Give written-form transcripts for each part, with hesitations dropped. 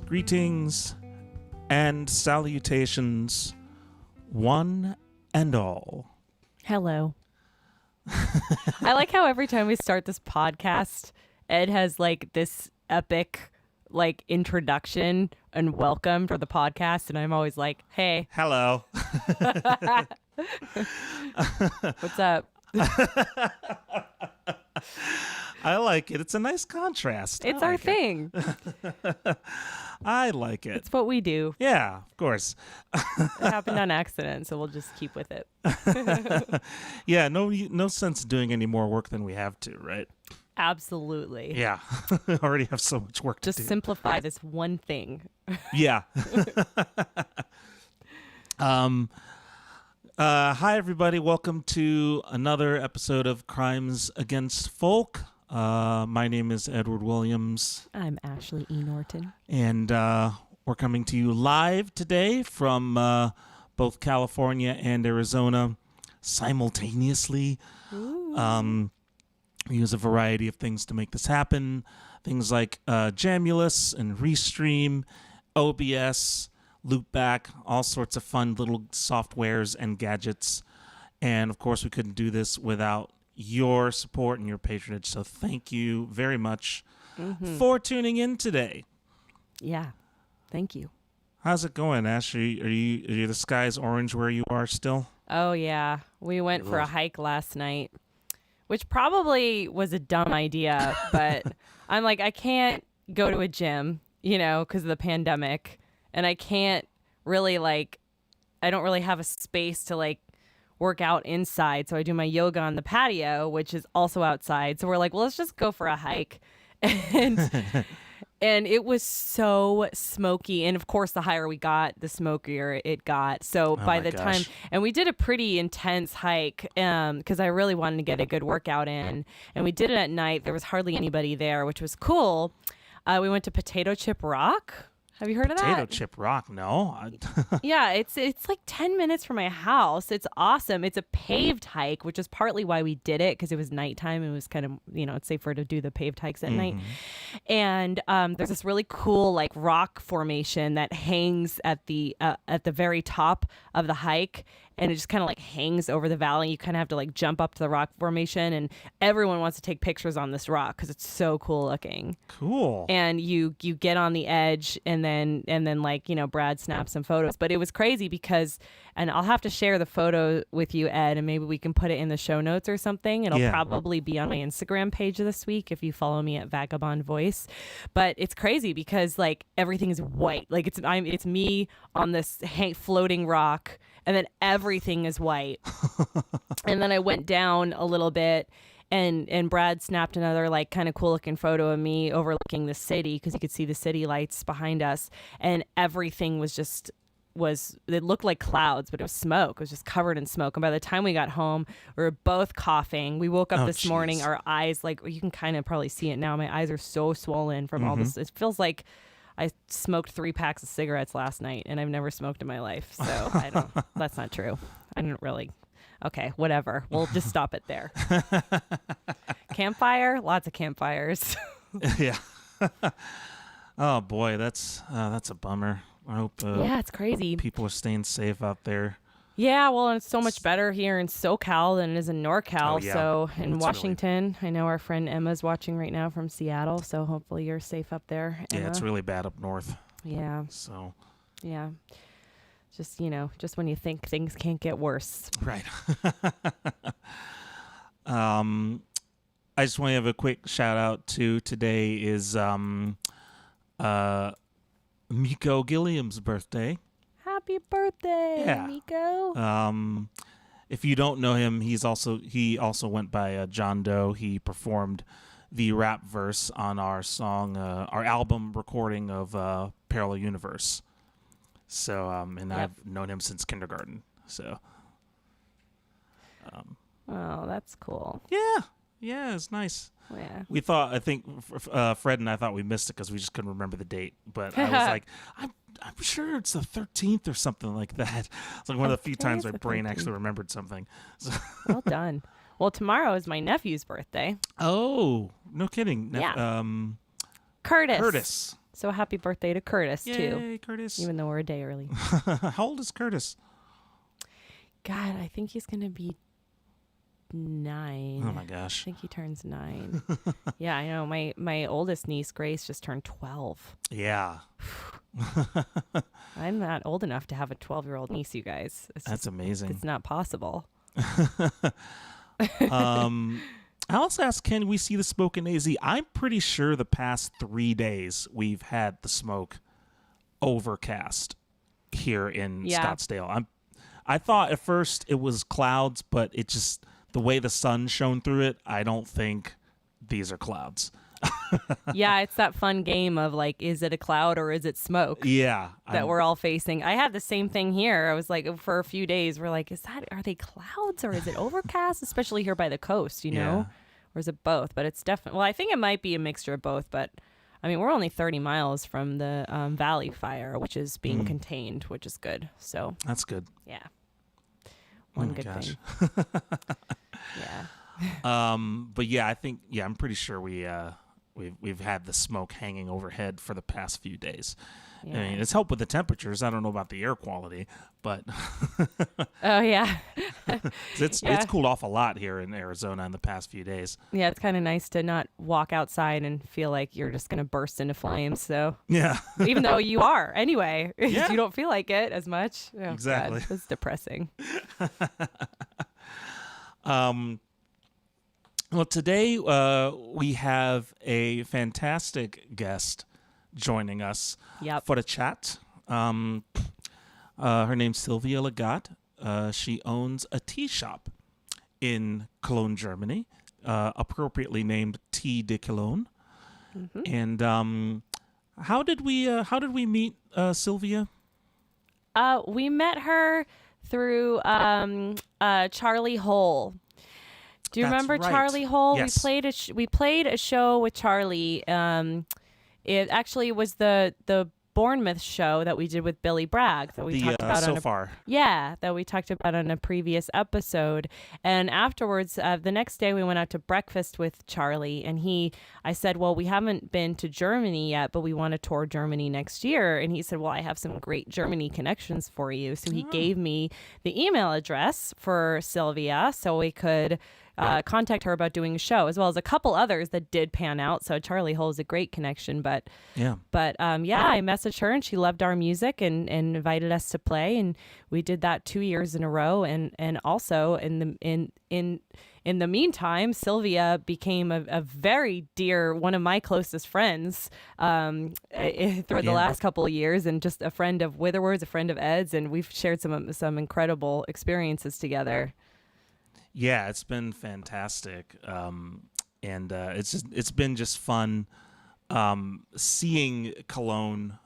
Greetings, and salutations, one and all. Hello. I like how every time we start this podcast, Ed has like this epic like introduction and welcome for the podcast, and I'm always like, hey. Hello. What's up? I like it. It's a nice contrast. It's our thing. I like it. It's what we do. Yeah, of course. It happened on accident, so we'll just keep with it. Yeah, no sense doing any more work than we have to, right? Absolutely. Yeah. Already have so much work to Just do. simplify this one thing. Yeah. Hi, everybody. Welcome to another episode of Crimes Against Folk. My name is Edward Williams, I'm Ashley E. Norton. and we're coming to you live today from both California and Arizona simultaneously. We use a variety of things to make this happen. Things like Jamulus and Restream, OBS, Loopback, all sorts of fun little softwares and gadgets. And of course, we couldn't do this without your support and your patronage. So thank you very much for tuning in today. Yeah. Thank you. How's it going, Ash? Are you the sky's orange where you are still? Oh, yeah. We went for a Ugh. hike last night, which probably was a dumb idea, but I'm like, I can't go to a gym, because of the pandemic. And I can't really I don't really have a space to work out inside. So I do my yoga on the patio, which is also outside. So we're like, well, let's just go for a hike. And it was so smoky. And of course, the higher we got, the smokier it got. So by the time, and we did a pretty intense hike because I really wanted to get a good workout in. And we did it at night. There was hardly anybody there, which was cool. We went to Potato Chip Rock. Have you heard of that? Potato Chip Rock? No. Yeah, it's like 10 minutes from my house. It's awesome. It's a paved hike, which is partly why we did it, because it was nighttime. It was kind of, it's safer to do the paved hikes at night. And there's this really cool rock formation that hangs at the very top of the hike. And it just kind of hangs over the valley. You kind of have to jump up to the rock formation, and everyone wants to take pictures on this rock because it's so cool looking. Cool. And you get on the edge, and then Brad snaps some photos. But it was crazy because, and I'll have to share the photo with you, Ed, and maybe we can put it in the show notes or something. It'll probably be on my Instagram page this week if you follow me at Vagabond Voice. But it's crazy because everything is white. It's me on this floating rock. And then everything is white. And then I went down a little bit, and Brad snapped another kind of cool looking photo of me overlooking the city, because you could see the city lights behind us. And everything it looked like clouds, but it was smoke. It was just covered in smoke. And by the time we got home, we were both coughing. We woke up this morning, our eyes, you can kind of probably see it now. My eyes are so swollen from all this. It feels like I smoked 3 packs of cigarettes last night, and I've never smoked in my life. So that's not true. I didn't really. Okay, whatever. We'll just stop it there. Campfire? Lots of campfires. Yeah. Oh boy, that's a bummer. I hope yeah, it's crazy. people are staying safe out there. Yeah, well, and it's so much better here in SoCal than it is in NorCal. Oh, yeah. So in It's Washington, I know our friend Emma's watching right now from Seattle. So hopefully you're safe up there, Emma. Yeah, it's really bad up north. Yeah. So. Yeah. Just, just when you think things can't get worse. Right. I just want to have a quick shout out to today is Miko Gilliam's birthday. Happy birthday, Yeah. Nico. If you don't know him, he also went by John Doe. He performed the rap verse on our song, our album recording of Parallel Universe. So, and Yep. I've known him since kindergarten. So, Oh, that's cool. yeah, it's nice. Yeah. We thought, I think Fred and I thought we missed it because we just couldn't remember the date. But I was like, I'm sure it's the 13th or something like that. It's like one of the few times my brain 13th. actually remembered something. So Well done. Well, tomorrow is my nephew's birthday. oh, no kidding. Yeah. Curtis. Curtis. So happy birthday to Curtis, too. Yay, Curtis. Even though we're a day early. How old is Curtis? God, I think he's going to be 9. Oh my I gosh. think he turns 9. Yeah, I know. My oldest niece, Grace, just turned 12. Yeah. I'm not old enough to have a 12-year-old niece, you guys. That's amazing. It's not possible. I also asked, can we see the smoke in AZ? I'm pretty sure the past 3 days we've had the smoke overcast here in Scottsdale. I thought at first it was clouds, but it just, the way the sun shone through it, I don't think these are clouds. Yeah, it's that fun game of like, is it a cloud or is it smoke? Yeah. That we're all facing. I had the same thing here. I was like, for a few days, we're like, are they clouds or is it overcast? Especially here by the coast, you know? Or is it both? But it's definitely, well, I think it might be a mixture of both. But I mean, we're only 30 miles from the Valley fire, which is being contained, which is good. So that's good. Yeah. One good thing. Yeah. But yeah, I think, I'm pretty sure we've had the smoke hanging overhead for the past few days. Yeah. I mean, it's helped with the temperatures. I don't know about the air quality, but Oh yeah. it's cooled off a lot here in Arizona in the past few days. Yeah, it's kind of nice to not walk outside and feel like you're just going to burst into flames. So Yeah. even though you are anyway, Yeah. you don't feel like it as much. Oh, Exactly. God, it's depressing. Well, today we have a fantastic guest joining us for the chat. Her name's Silvia Legat. She owns a tea shop in Cologne, Germany, appropriately named Tea de Cologne. Mm-hmm. And how did we meet Silvia? We met her through Charlie Hole. Do you remember right. Charlie Hole? Yes. We played a show with Charlie. It actually was the Bournemouth show that we did with Billy Bragg that we talked about that we talked about on a previous episode. And afterwards, the next day we went out to breakfast with Charlie, and I said, well, we haven't been to Germany yet, but we want to tour Germany next year. And he said, well, I have some great Germany connections for you. So he gave me the email address for Silvia so we could contact her about doing a show, as well as a couple others that did pan out. So Charlie Hole is a great connection, I messaged her and she loved our music and invited us to play, and we did that 2 years in a row. And also in the meantime, Silvia became a very dear, one of my closest friends through the last couple of years, and just a friend of Witherward's, a friend of Ed's, and we've shared some incredible experiences together. Yeah, it's been fantastic, and it's been just fun seeing Cologne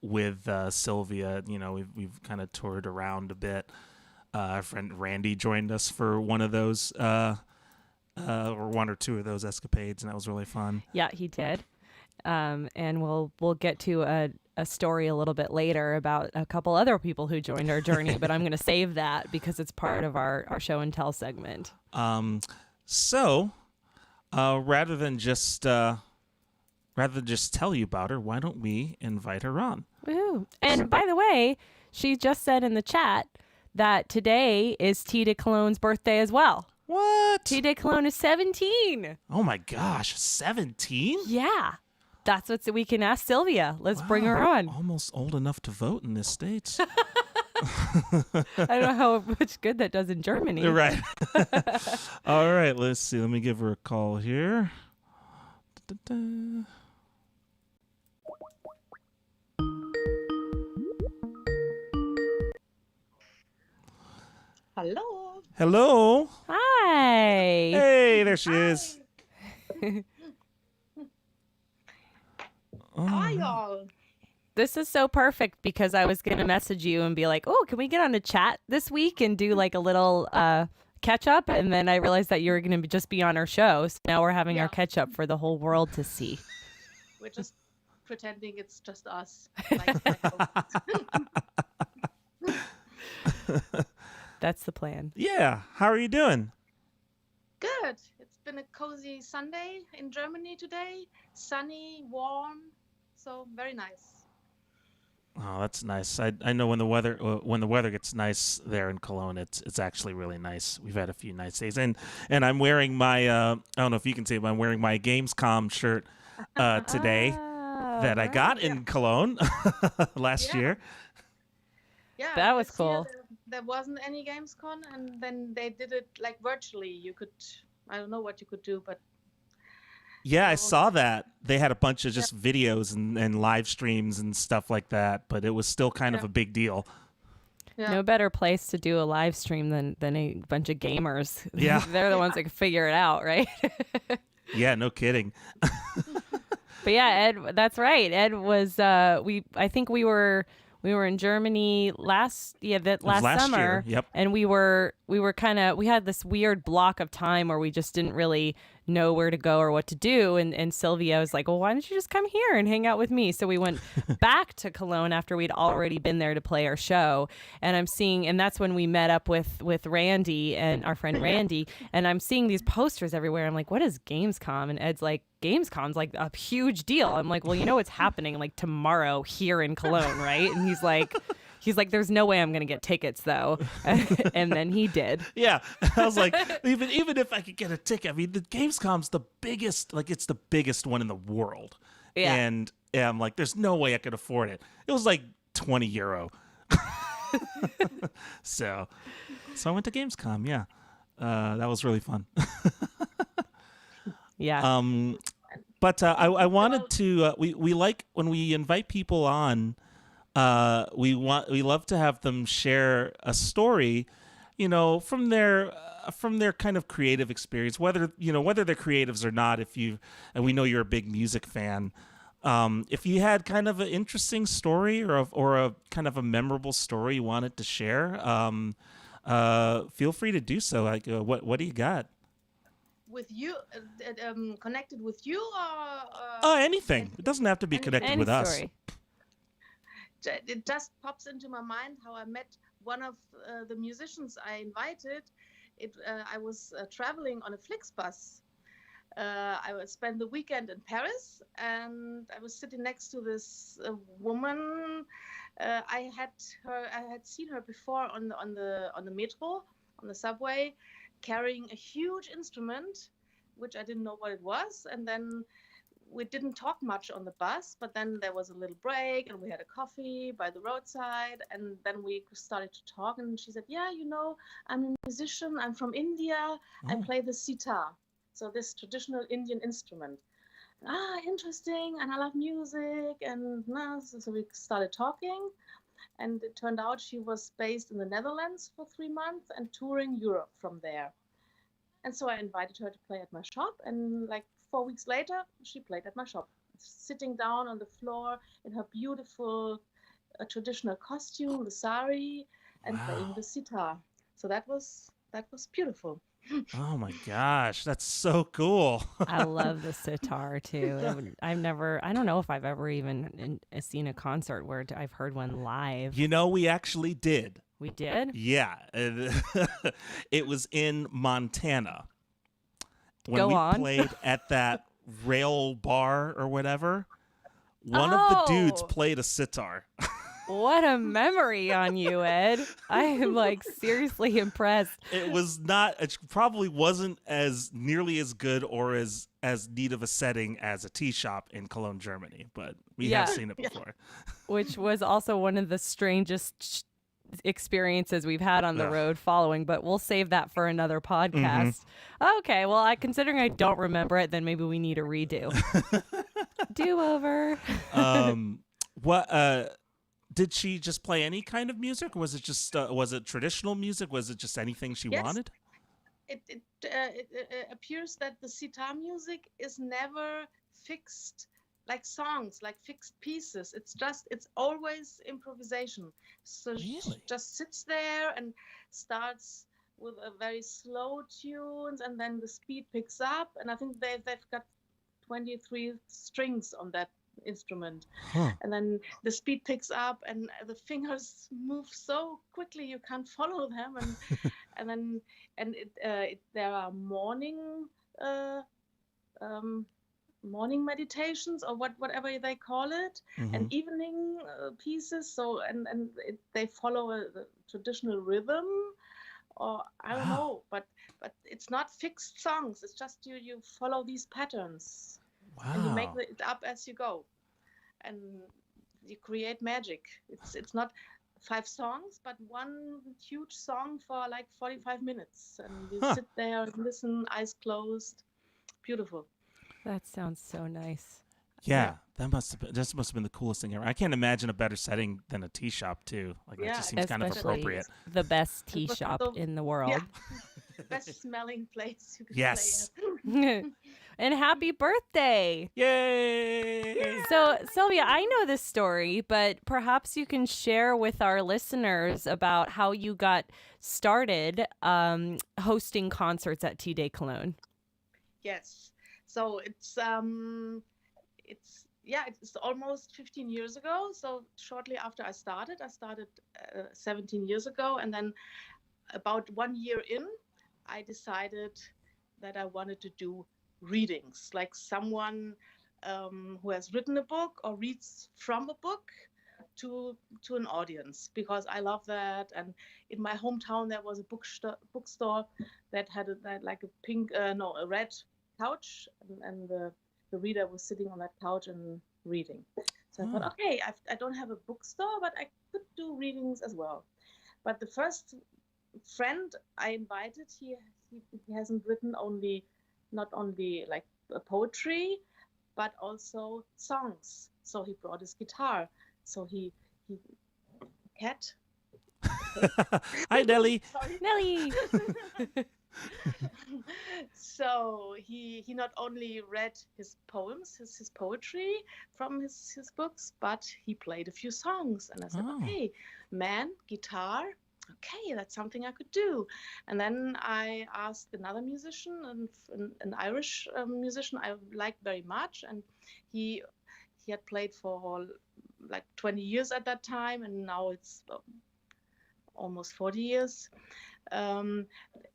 with Silvia. You know, we've kind of toured around a bit. Our friend Randy joined us for one of those, or one or two of those escapades, and that was really fun. Yeah, he did. And we'll get to a story a little bit later about a couple other people who joined our journey, but I'm going to save that because it's part of our show and tell segment. So rather than just tell you about her, why don't we invite her on? Woo. And by the way, she just said in the chat that today is Tea de Cologne's birthday as well. What? Tea de Cologne is 17. Oh my gosh, 17? Yeah. That's what we can ask Silvia. Let's bring her on. Almost old enough to vote in this state. I don't know how much good that does in Germany. Right. All right, let's see. Let me give her a call here. Da-da-da. Hello. Hello. Hi. Hey, there she is. How are y'all? This is so perfect because I was going to message you and be like, oh, can we get on a chat this week and do like a little catch up? And then I realized that you were going to just be on our show. So now we're having our catch up for the whole world to see. We're just pretending it's just us. That's the plan. Yeah. How are you doing? Good. It's been a cozy Sunday in Germany today. Sunny, warm. So very nice. Oh, that's nice. I know when the weather gets nice there in Cologne, it's actually really nice. We've had a few nice days, and I'm wearing my I don't know if you can see it, but I'm wearing my Gamescom shirt today that I got in Cologne last year. Yeah, that was cool. There wasn't any Gamescom, and then they did it like virtually. You could, I don't know what you could do, but yeah, I saw that. They had a bunch of just videos and live streams and stuff like that, but it was still kind of a big deal. Yeah. No better place to do a live stream than a bunch of gamers. Yeah. They're the ones that can figure it out, right? Yeah. No kidding. But yeah, Ed, that's right. Ed was I think we were in Germany last It was last summer. year. Yep. And we had this weird block of time where we just didn't really know where to go or what to do, and Sylvia was like, well, why don't you just come here and hang out with me? So we went back to Cologne after we'd already been there to play our show, and that's when we met up with Randy and our friend Randy, and I'm seeing these posters everywhere. I'm like, what is Gamescom? And Ed's like, Gamescom's like a huge deal. I'm like, well, you know what's happening like tomorrow here in Cologne, right? And he's like, there's no way I'm going to get tickets, though. And then he did. Yeah. I was like, even if I could get a ticket, I mean, the Gamescom's the biggest, like, it's the biggest one in the world. Yeah. And I'm like, there's no way I could afford it. It was like €20. So I went to Gamescom. Yeah. That was really fun. Yeah. But I wanted to, we like when we invite people on, we love to have them share a story, from their kind of creative experience, whether they're creatives or not. And we know you're a big music fan. If you had kind of an interesting story or a kind of a memorable story you wanted to share, feel free to do so. Like, what do you got? With you, connected with you, or Anything. It doesn't have to be connected Any with story. us. It just pops into my mind how I met one of the musicians I invited. I was traveling on a Flixbus. I would spend the weekend in Paris, and I was sitting next to this woman. I had seen her before on the metro, on the subway, carrying a huge instrument, which I didn't know what it was. And then we didn't talk much on the bus, but then there was a little break and we had a coffee by the roadside. And then we started to talk, and she said, yeah, I'm a musician. I'm from India. I play the sitar. So this traditional Indian instrument. Interesting. And I love music. And so we started talking. And it turned out she was based in the Netherlands for 3 months and touring Europe from there. And so I invited her to play at my shop. And like 4 weeks later, she played at my shop, sitting down on the floor in her beautiful traditional costume, the sari, and playing the sitar. So that was beautiful. Oh my gosh, that's so cool. I love the sitar too. I don't know if I've ever even seen a concert where I've heard one live. We actually did. We did? Yeah. It was in Montana. When Go we on. played at that rail bar or whatever, one of the dudes played a sitar. What a memory on you, Ed. I am like seriously impressed. It probably wasn't as nearly as good or as neat of a setting as a tea shop in Cologne, Germany, but we have seen it before. Which was also one of the strangest experiences we've had on the road following, but we'll save that for another podcast. Mm-hmm. Okay, well, considering I don't remember it, then maybe we need a redo. Do-over. Did she just play any kind of music? Was it just was it traditional music? Was it just anything she wanted? It appears that the sitar music is never fixed, like songs, like fixed pieces. It's always improvisation. So really? She just sits there and starts with a very slow tunes, and then the speed picks up. And I think they've got 23 strings on that instrument, and then the speed picks up and the fingers move so quickly you can't follow them, and there are morning meditations or whatever they call it, and evening pieces. So they follow a traditional rhythm, or I don't know, but it's not fixed songs. It's just you follow these patterns. Wow. And you make it up as you go, and you create magic. It's not 5 songs, but one huge song for like 45 minutes, and you sit there and listen, eyes closed. Beautiful. That sounds so nice. Yeah, that must have been the coolest thing ever. I can't imagine a better setting than a tea shop too. Like that just seems kind of appropriate. The best tea shop in the world. Yeah. Best smelling place you can yes. play at. And happy birthday. Yay! So, Sylvia, I know this story, but perhaps you can share with our listeners about how you got started hosting concerts at T Day Cologne. Yes. So it's almost 15 years ago. So shortly after I started 17 years ago, and then about 1 year in, I decided that I wanted to do readings, like someone who has written a book or reads from a book to an audience, because I love that. And in my hometown there was a bookstore that had like a red couch, and the reader was sitting on that couch and reading. So I thought, okay, I don't have a bookstore, but I could do readings as well. But the first friend I invited, he hasn't written not only like poetry, but also songs. So he brought his guitar. So he cat. Hi, Nelly. Sorry. Nelly. So he not only read his poems, his poetry from his books, but he played a few songs. And I said, okay, man, guitar, okay, that's something I could do. And then I asked another musician, an Irish musician I liked very much, and he had played for like 20 years at that time, and now it's almost 40 years,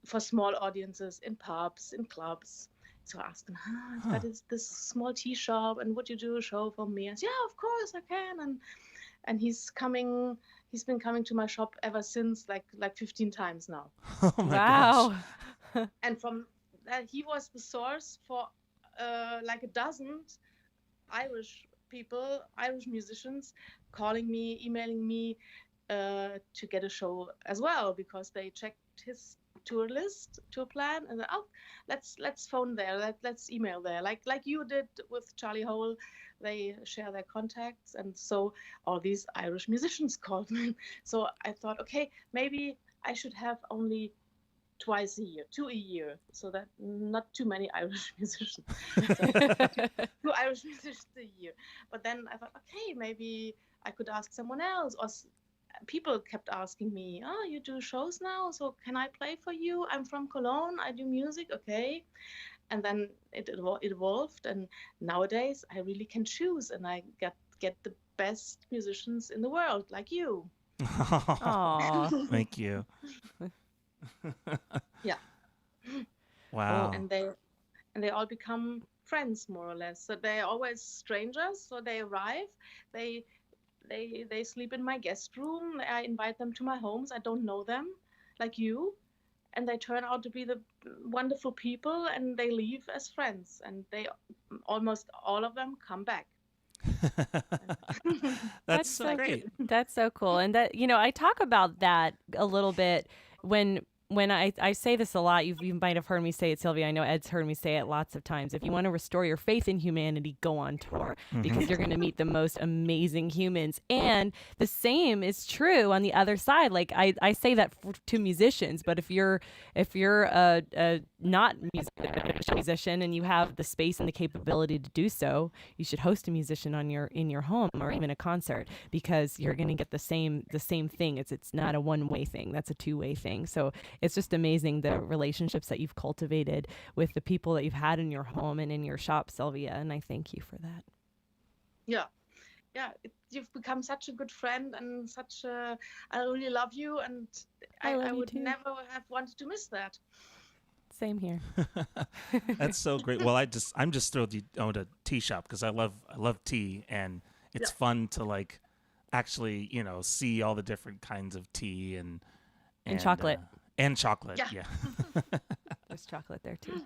for small audiences in pubs, in clubs. So I asked him, I've got this small tea shop, and would you do a show for me? I said, yeah, of course I can. And he's been coming to my shop ever since, like 15 times now. Oh my Wow. gosh. And from that, he was the source for like a dozen Irish people, Irish musicians, calling me, emailing me to get a show as well, because they checked his tour plan, and let's phone there, let's email there, like you did with Charlie Hole. They share their contacts, and so all these Irish musicians called me. So I thought, okay, maybe I should have only twice a year, 2 a year, so that not too many Irish musicians. Two Irish musicians a year. But then I thought, okay, maybe I could ask someone else. Or people kept asking me, oh, you do shows now, so can I play for you? I'm from Cologne, I do music, okay. And then it evolved, and nowadays I really can choose, and I get the best musicians in the world, like you. Aw. Thank you. Yeah. Wow. And they all become friends, more or less. So they're always strangers. So they arrive, they sleep in my guest room. I invite them to my homes. I don't know them, like you, and they turn out to be the wonderful people, and they leave as friends, and they almost all of them come back. That's so great. That's so cool. And that, I talk about that a little bit when I say this a lot. You might have heard me say it, Sylvia. I know Ed's heard me say it lots of times. If you want to restore your faith in humanity, go on tour, because you're going to meet the most amazing humans. And the same is true on the other side. Like I say that to musicians, but if you're a not musician and you have the space and the capability to do so, you should host a musician in your home, or even a concert, because you're going to get the same thing. It's not a one-way thing. That's a two-way thing. So it's just amazing, the relationships that you've cultivated with the people that you've had in your home and in your shop, Sylvia, and I thank you for that. Yeah. You've become such a good friend, and I really love you, and I would never have wanted to miss that. Same here. That's so great. Well, I'm just thrilled you owned a tea shop, because I love tea, and it's fun to like actually see all the different kinds of tea and chocolate. And chocolate, yeah. There's chocolate there too.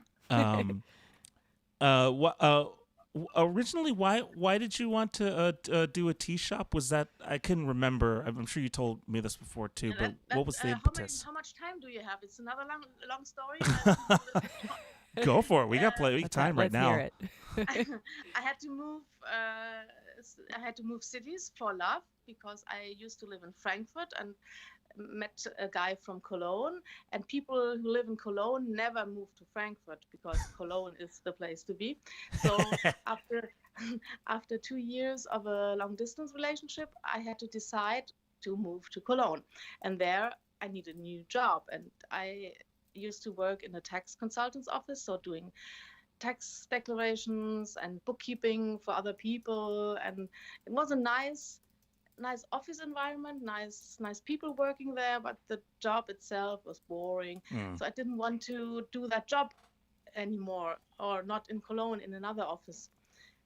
Originally, why did you want to do a tea shop? Was that, I couldn't remember. I'm sure you told me this before too, but what was the impetus? How much time do you have? It's another long story. Go for it. We got plenty of time right now. Hear it. I had to move. I had to move cities for love, because I used to live in Frankfurt, and met a guy from Cologne, and people who live in Cologne never move to Frankfurt because Cologne is the place to be. So after after 2 years of a long distance relationship, I had to decide to move to Cologne, and there I needed a new job, and I used to work in a tax consultant's office, so doing tax declarations and bookkeeping for other people, and it was a nice office environment, nice people working there, but the job itself was boring. So I didn't want to do that job anymore, or not in Cologne, in another office.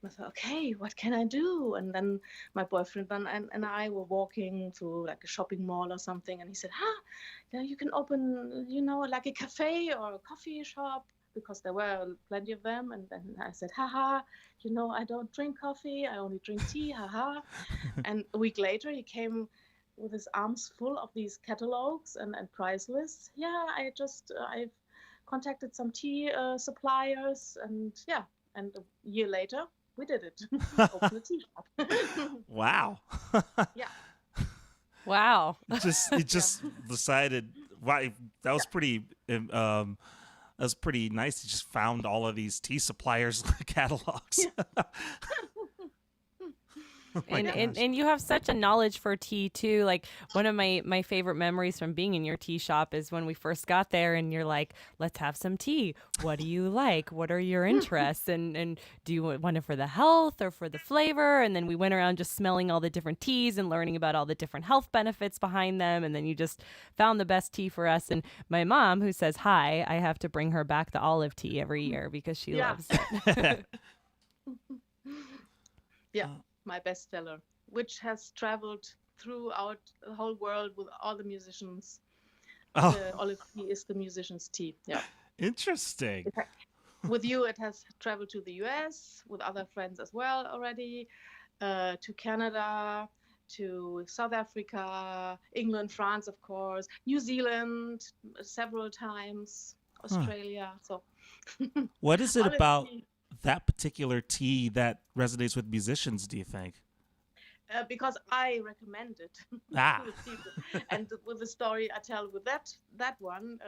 And I thought, okay, what can I do? And then my boyfriend and I were walking to like a shopping mall or something, and he said, you can open, like a cafe or a coffee shop, because there were plenty of them. And then I said, I don't drink coffee, I only drink tea, And a week later, he came with his arms full of these catalogs and price lists. I've contacted some tea suppliers, and a year later, we did it. Open a tea shop. Wow. Yeah. Wow. You just decided. Why that was pretty. That was pretty nice. You just found all of these tea suppliers catalogs. Yeah. And you have such a knowledge for tea too. Like, one of my favorite memories from being in your tea shop is when we first got there, and you're like, let's have some tea. What do you like? What are your interests? And do you want it for the health or for the flavor? And then we went around just smelling all the different teas and learning about all the different health benefits behind them. And then you just found the best tea for us. And my mom, who says hi, I have to bring her back the olive tea every year because she loves it. Yeah. My bestseller, which has traveled throughout the whole world with all the musicians. The olive tea is the musician's tea. Yeah. Interesting. With you, it has traveled to the US, with other friends as well already, to Canada, to South Africa, England, France, of course, New Zealand several times, Australia. So, what is it about that particular tea that resonates with musicians, do you think? Because I recommend it to the people. And with the story I tell with that one,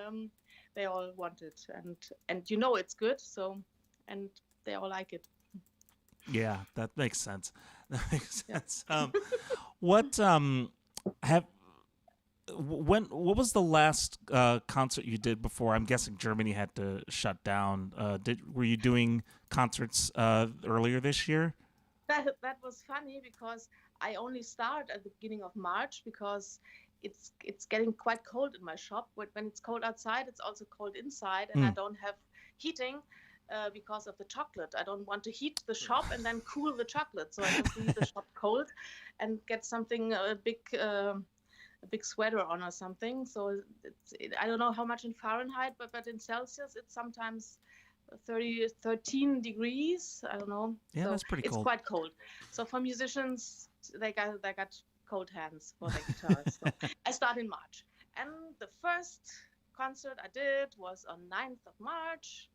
they all want it, and it's good, so, and they all like it. Yeah, that makes sense. That makes sense. Yeah. What was the last concert you did before? I'm guessing Germany had to shut down. Were you doing concerts earlier this year? That was funny, because I only started at the beginning of March, because it's getting quite cold in my shop. When it's cold outside, it's also cold inside, and I don't have heating because of the chocolate. I don't want to heat the shop and then cool the chocolate, so I just leave the shop cold and get something a big sweater on or something. So I don't know how much in Fahrenheit, but in Celsius it's sometimes 13 degrees. I don't know. Yeah, so that's pretty cold. It's quite cold. So for musicians, they got cold hands for their guitars. So I start in March, and the first concert I did was on 9th of March.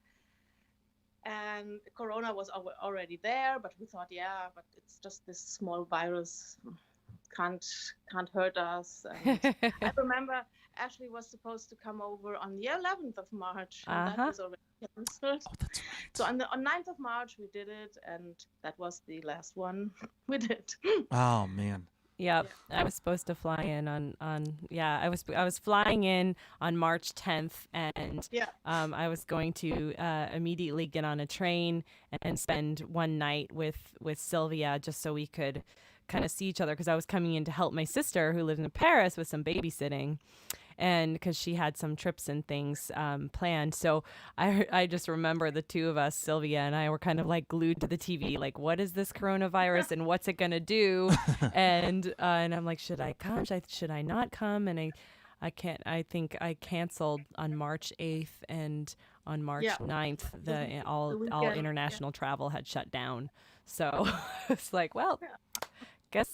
And Corona was already there, but we thought, but it's just this small virus. Can't hurt us. And I remember Ashley was supposed to come over on the 11th of March, and that was already canceled. Oh, that's right. So on 9th of March we did it, and that was the last one we did. Oh man. Yep. I was supposed to fly in I was flying in on March 10th, and I was going to immediately get on a train and spend one night with Silvia, just so we could kind of see each other, because I was coming in to help my sister who lives in Paris with some babysitting, and because she had some trips and things planned. So I just remember the two of us, Silvia and I, were kind of like glued to the TV, like, what is this coronavirus and what's it gonna do? And I'm like, should I come? Should I not come? And I can't. I think I canceled on March 8th, and on March 9th, all international travel had shut down. So it's like, well, guess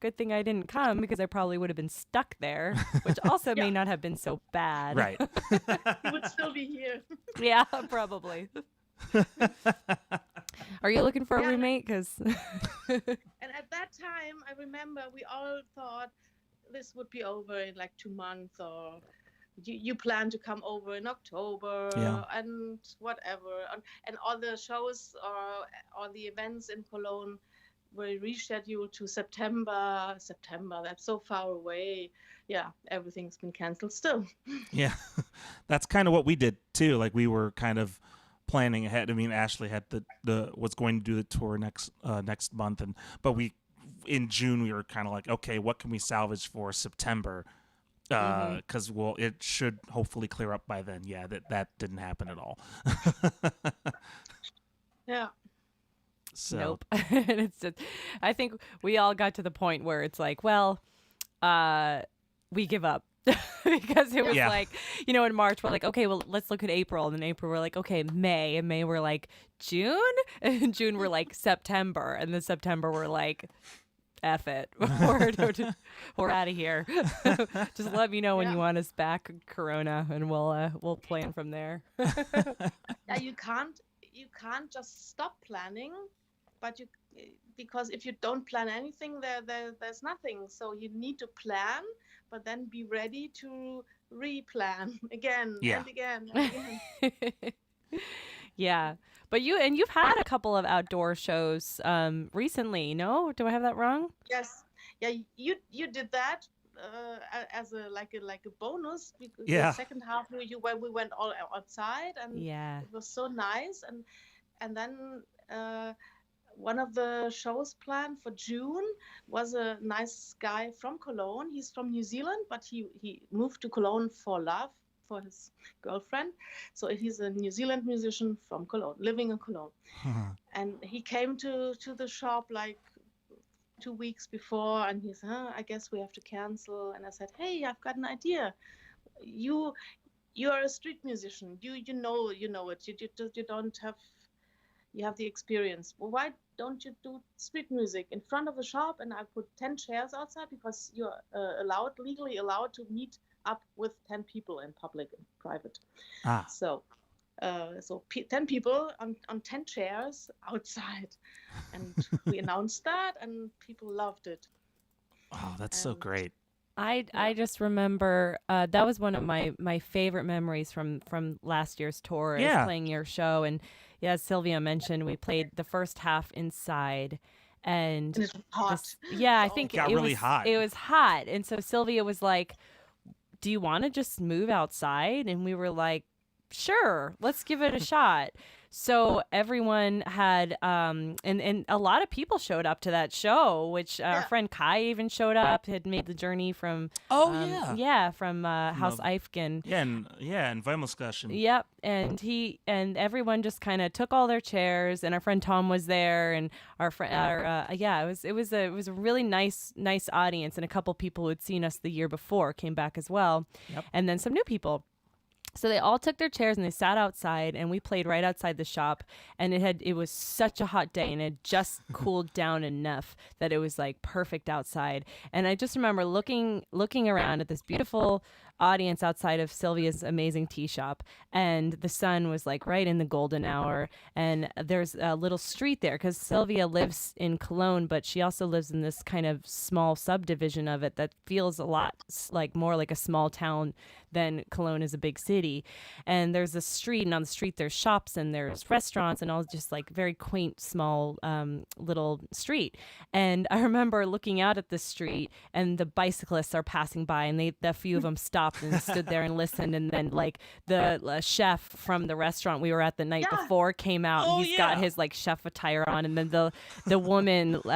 good thing I didn't come, because I probably would have been stuck there, which also may not have been so bad. Right. You would still be here. Yeah, probably. Are you looking for a roommate? Because and at that time, I remember we all thought this would be over in like 2 months, or you plan to come over in October, Yeah. and whatever. And all the shows or all the events in Cologne were rescheduled to September. September, that's so far away. Yeah, everything's been canceled still. Yeah. That's kind of what we did too. Like we were kind of planning ahead. I mean, Ashley had the was going to do the tour next month, but in June we were kind of like, okay, what can we salvage for September? Because it should hopefully clear up by then. Yeah, that didn't happen at all. Yeah. So Nope. And it's just, I think we all got to the point where it's like, well, we give up. Because it was Yeah. like, in March we're like, okay, well, let's look at April. And in April we're like, okay, May. And May we're like, June? And in June we're like, September. And then September we're like, F it. We're out of here. Just let me know when you want us back, Corona, and we'll plan from there. Yeah, you can't just stop planning, but because if you don't plan anything, there's nothing. So you need to plan, but then be ready to replan again and again and again. Yeah, but you've had a couple of outdoor shows recently. No, do I have that wrong? Yes, yeah, you did that as a bonus. Because Yeah. the second half when we went all outside, and Yeah. it was so nice. And then one of the shows planned for June was a nice guy from Cologne. He's from New Zealand, but he moved to Cologne for love, for his girlfriend. So he's a New Zealand musician from Cologne, living in Cologne. And he came to the shop like 2 weeks before, and he said, I guess we have to cancel. And I said, hey, I've got an idea. You are a street musician. You know it. You don't have, you have the experience. Well, why don't you do street music in front of the shop? And I put 10 chairs outside, because you're legally allowed to meet up with 10 people in public and private. So 10 people on 10 chairs outside, and we announced that, and people loved it. Oh, that's so great. I just remember that was one of my favorite memories from last year's tour, is playing your show. And as Sylvia mentioned, we played the first half inside, and it was hot. I think it got really hot. It was hot, and so Sylvia was like, do you want to just move outside? And we were like, sure, let's give it a shot. So everyone had, and a lot of people showed up to that show, which our friend Kai even showed up, had made the journey from, from House Eifgen. Yeah, and Weimelsgaschen. Yep, and everyone just kind of took all their chairs, and our friend Tom was there, and our friend, it was a really nice audience, and a couple people who had seen us the year before came back as well, and then some new people. So they all took their chairs and they sat outside, and we played right outside the shop, and it was such a hot day, and it just cooled down enough that it was like perfect outside. And I just remember looking around at this beautiful audience outside of Sylvia's amazing tea shop, and the sun was like right in the golden hour, and there's a little street there because Sylvia lives in Cologne, but she also lives in this kind of small subdivision of it that feels a lot like more like a small town than Cologne is a big city. And there's a street, and on the street there's shops and there's restaurants and all, just like very quaint small little street. And I remember looking out at the street, and the bicyclists are passing by, and a few of them stopped and stood there and listened. And then like the chef from the restaurant we were at the night before came out, and he's got his like chef attire on. And then the woman who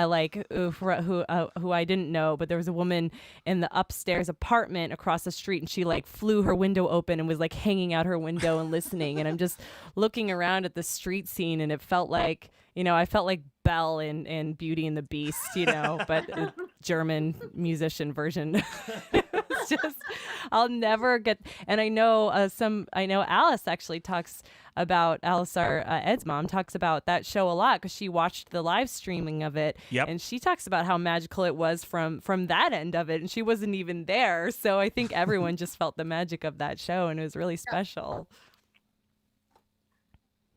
I didn't know, but there was a woman in the upstairs apartment across the street, and she like flew her window open and was like hanging out her window and listening. And I'm just looking around at the street scene, and it felt like, I felt like Belle in Beauty and the Beast, but a German musician version. It's just, I'll never get. And I know Alice actually talks about, Ed's mom talks about that show a lot, because she watched the live streaming of it. Yep. And she talks about how magical it was from that end of it, and she wasn't even there. So I think everyone just felt the magic of that show, and it was really special.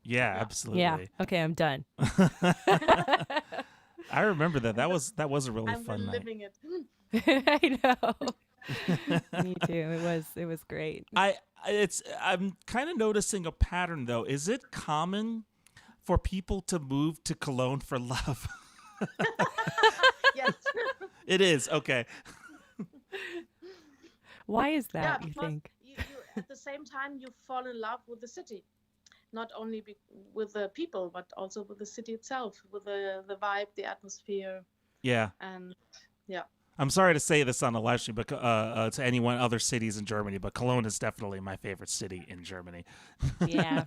Yeah, absolutely. Yeah. Okay, I'm done. I remember that. That was a really I'm fun night. living it. I know. Me too. It was great. I'm kind of noticing a pattern though. Is it common for people to move to Cologne for love? Yes. It is. Okay. Why is Yeah, that, you because think? you at the same time you fall in love with the city, not only with the people, but also with the city itself, with the vibe, the atmosphere, Yeah. and yeah. I'm sorry to say this on the live stream, but to anyone other cities in Germany, but Cologne is definitely my favorite city in Germany. Yeah.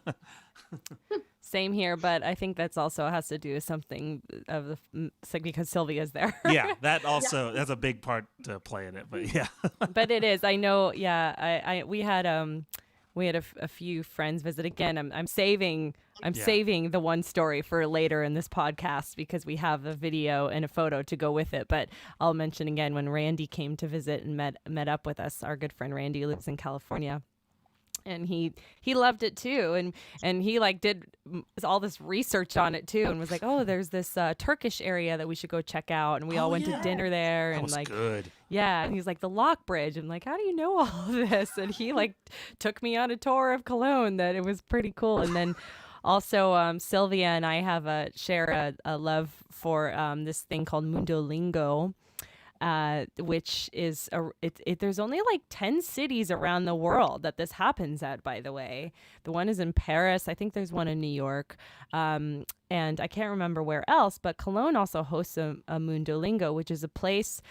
Same here, but I think that's also has to do with something of it's like because Sylvia's there. Yeah, that also that's a big part to play in it. But yeah, But it is. I know. Yeah. We had a few friends visit again. I'm saving Yeah. saving the one story for later in this podcast because we have a video and a photo to go with it. But I'll mention again when Randy came to visit and met up with us. Our good friend Randy lives in California. And he loved it too, and he like did all this research on it too, and was like, oh, there's this Turkish area that we should go check out, and we all went to dinner there, that and was like good. yeah, and he's like the Lock Bridge. I'm like, how do you know all of this? And he like took me on a tour of Cologne. That it was pretty cool. And then also Sylvia and I have share a love for this thing called Mundolingo. Which is there's only like 10 cities around the world that this happens at, by the way. The one is in Paris. I think there's one in New York. And I can't remember where else, but Cologne also hosts a Mundolingo, which is a place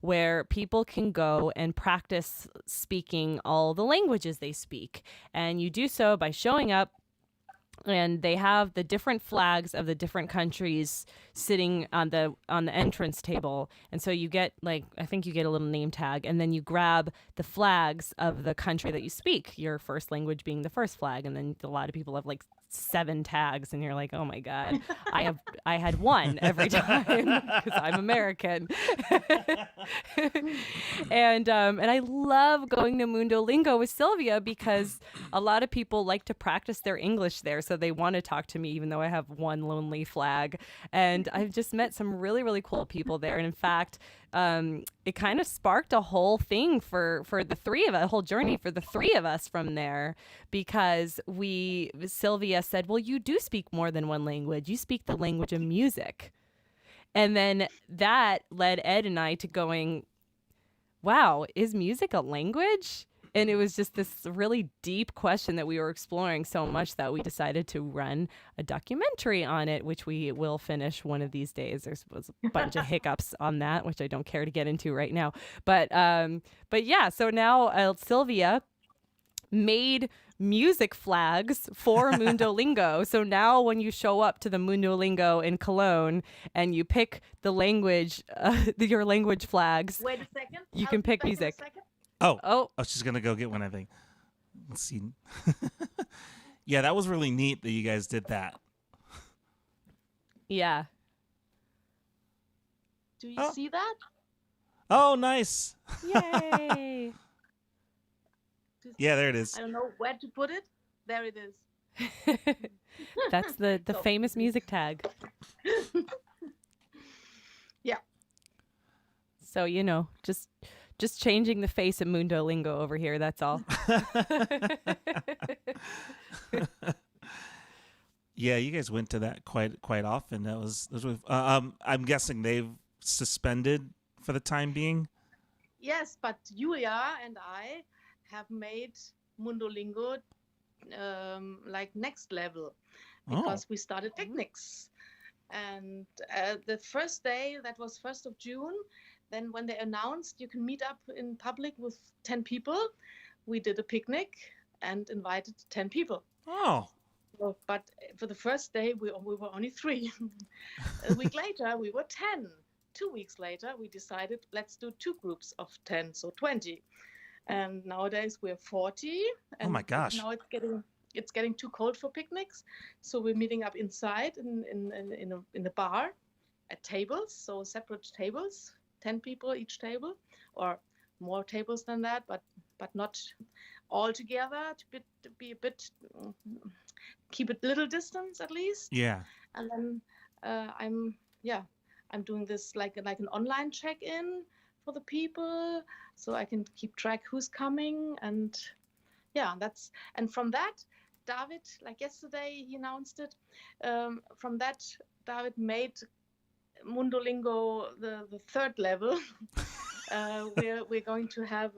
where people can go and practice speaking all the languages they speak. And you do so by showing up, and they have the different flags of the different countries sitting on the entrance table. And so you get like, I think you get a little name tag, and then you grab the flags of the country that you speak, your first language being the first flag. And then a lot of people have like 7 tags, and you're like, oh my god, I had one every time because I'm American. And I love going to Mundolingo with Sylvia because a lot of people like to practice their English there, so they want to talk to me even though I have one lonely flag. And I've just met some really, really cool people there. And in fact, it kind of sparked a whole thing for the three of us, a whole journey for the three of us from there, because Sylvia said, well, you do speak more than one language. You speak the language of music. And then that led Ed and I to going, wow, is music a language? And it was just this really deep question that we were exploring so much that we decided to run a documentary on it, which we will finish one of these days. There was a bunch of hiccups on that, which I don't care to get into right now. But yeah, so now Sylvia made music flags for Mundolingo. So now when you show up to the Mundolingo in Cologne and you pick the language, your language flags, Wait a second. you I'll can be pick back in a music. second. Oh, she's gonna go get one, I think. Let's see. Yeah, that was really neat that you guys did that. Yeah. Do you see that? Oh, nice. Yay. Yeah, there it is. I don't know where to put it. There it is. That's the So- famous music tag. Yeah. So, just changing the face of Mundolingo over here, that's all. Yeah, you guys went to that quite often. That was really, I'm guessing they've suspended for the time being. Yes, but Julia and I have made Mundolingo like next level because we started picnics. And the first day, that was 1st of June, then when they announced you can meet up in public with 10 people, we did a picnic and invited 10 people. Oh. So, but for the first day, we were only 3. A week later, we were 10. 2 weeks later, we decided let's do 2 groups of 10, so 20. And nowadays we're 40. And Oh my gosh. Now it's getting too cold for picnics, so we're meeting up inside in a bar at tables, so separate tables, 10 people each table, or more tables than that, but not all together, to be a bit, keep a little distance at least. Yeah. And then I'm doing this like an online check-in for the people, so I can keep track who's coming. And yeah, and from that, David, like yesterday, he announced it. From that, David made Mundolingo the third level. We're going to have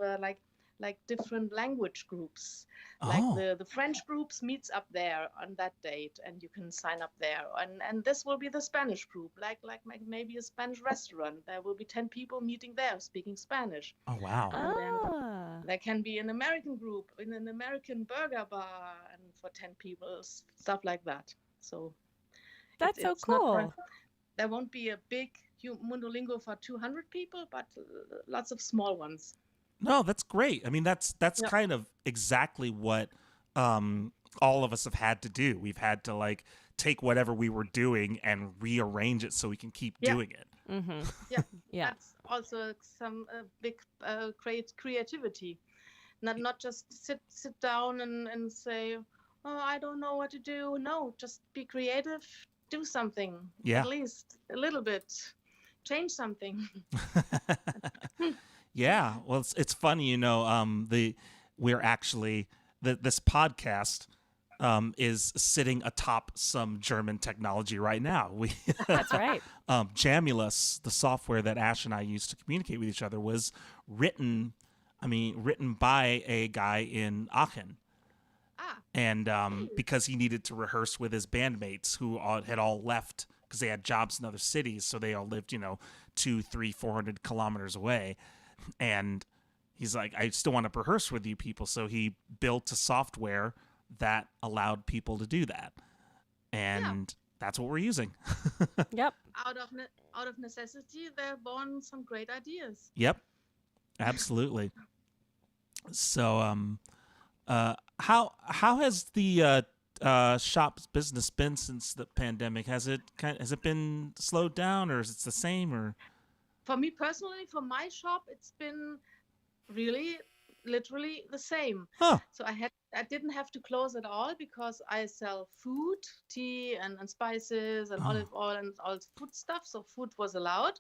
like different language groups. Like Oh, the French groups meets up there on that date, and you can sign up there. And this will be the Spanish group, like maybe a Spanish restaurant. There will be 10 people meeting there speaking Spanish. oh wow. And then Ah, there can be an American group in an American burger bar, and for 10 people, stuff like that. So that's so it's not cool. there won't be a big Mundolingo for 200 people, but lots of small ones. No, that's great. I mean, that's Yeah. kind of exactly what all of us have had to do. We've had to like take whatever we were doing and rearrange it so we can keep Yeah. doing it. Mm-hmm. Yeah. Yeah. That's also some big creativity. Not just sit down and say, oh, I don't know what to do. No, just be creative. Do something. Yeah. At least a little bit. Change something. Yeah, well, it's funny, we're actually this podcast is sitting atop some German technology right now. We That's right. Jamulus, the software that Ash and I use to communicate with each other, was written by a guy in Aachen. Ah. And because he needed to rehearse with his bandmates who had all left because they had jobs in other cities, so they all lived 200, 300, 400 kilometers away. And he's like, I still want to rehearse with you people. So he built a software that allowed people to do that. And that's what we're using. Yep. Out of necessity, they're born some great ideas. Yep. Absolutely. So how has the shop's business been since the pandemic? Has it been slowed down, or is it the same, or? For me personally, for my shop, it's been really literally the same. Huh. So I didn't have to close at all because I sell food, tea and spices and olive oil and all food stuff. So food was allowed,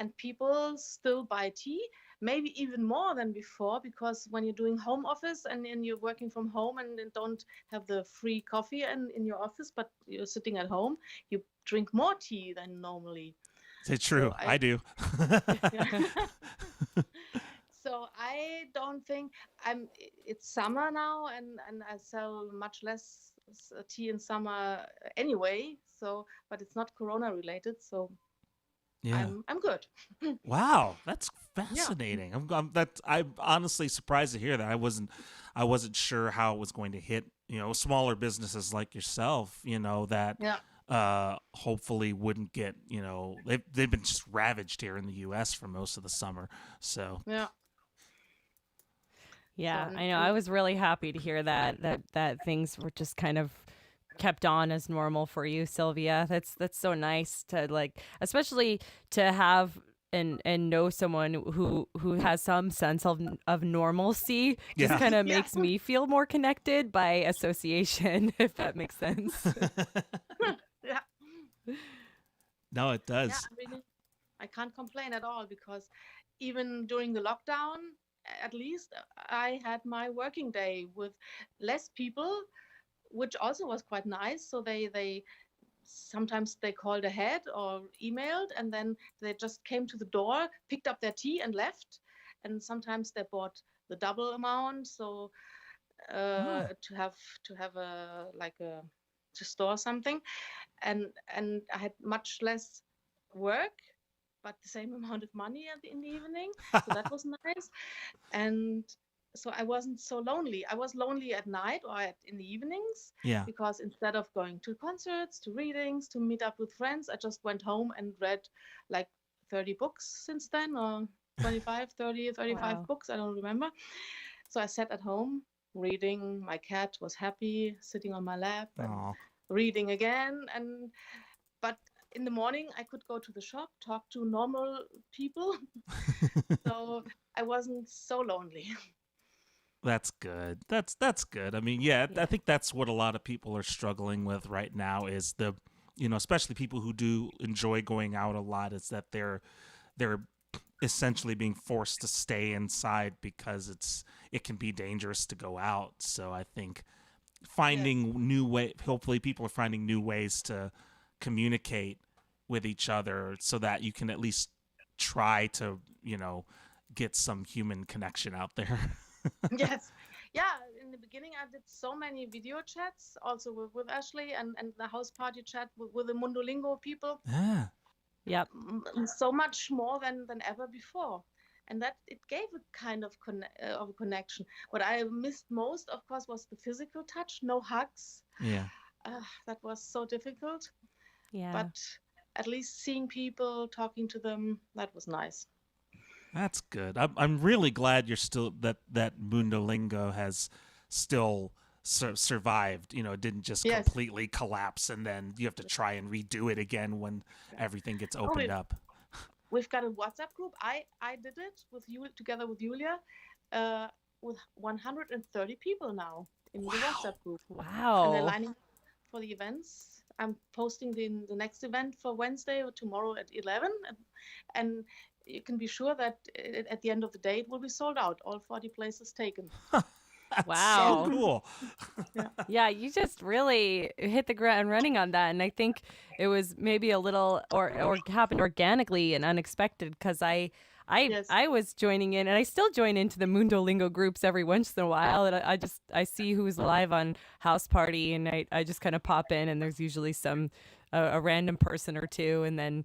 and people still buy tea, maybe even more than before, because when you're doing home office and you're working from home and don't have the free coffee in your office, but you're sitting at home, you drink more tea than normally. It's true. So I do. So I don't think it's summer now, and I sell much less tea in summer anyway. So, but it's not Corona related. So Yeah. I'm good. Wow, that's fascinating. I'm honestly surprised to hear that. I wasn't sure how it was going to hit, smaller businesses like yourself, that hopefully wouldn't get, they've been just ravaged here in the US for most of the summer. So Yeah. Yeah, So, I know. I was really happy to hear that things were just kind of kept on as normal for you, Sylvia. That's so nice to especially to have and know someone who has some sense of normalcy. Just Yeah. kind of Yeah. makes me feel more connected by association, if that makes sense. Yeah. No, it does. Yeah, really, I can't complain at all because even during the lockdown, at least I had my working day with less people, which also was quite nice. So they sometimes they called ahead or emailed, and then they just came to the door, picked up their tea and left. And sometimes they bought the double amount, so to have a to store something, and I had much less work but the same amount of money in the evening. So that was nice. And so I wasn't so lonely. I was lonely at night or in the evenings Yeah. because instead of going to concerts, to readings, to meet up with friends, I just went home and read like 30 books since then, or 25, 30, 35 Wow. books. I don't remember. So I sat at home reading. My cat was happy sitting on my lap and Aw. reading again. But in the morning I could go to the shop, talk to normal people. So I wasn't so lonely. That's good. That's good. I mean, yeah, Yeah. I think that's what a lot of people are struggling with right now is especially people who do enjoy going out a lot, is that they're essentially being forced to stay inside because it can be dangerous to go out. So I think finding hopefully people are finding new ways to communicate with each other so that you can at least try to, get some human connection out there. Yes. Yeah, in the beginning I did so many video chats also with Ashley and the house party chat with the Mundolingo people. Yeah. Yep. So much more than ever before. And that it gave a kind of of a connection. What I missed most, of course, was the physical touch. No hugs. Yeah. That was so difficult. Yeah. But at least seeing people, talking to them, that was nice. That's good. I'm really glad you're still that Mundolingo has still survived. It didn't just completely collapse and then you have to try and redo it again when everything gets opened up. We've got a WhatsApp group. I did it with you together with Julia, with 130 people now in the WhatsApp group. Wow. And they're lining up for the events. I'm posting the next event for Wednesday or tomorrow at 11, and you can be sure that at the end of the day it will be sold out. All 40 places taken. Wow. So cool. Yeah, you just really hit the ground running on that. And I think it was maybe a little or happened organically and unexpected because I was joining in, and I still join into the Mundolingo groups every once in a while. And I see who's live on House Party, and I just kind of pop in, and there's usually a random person or two, and then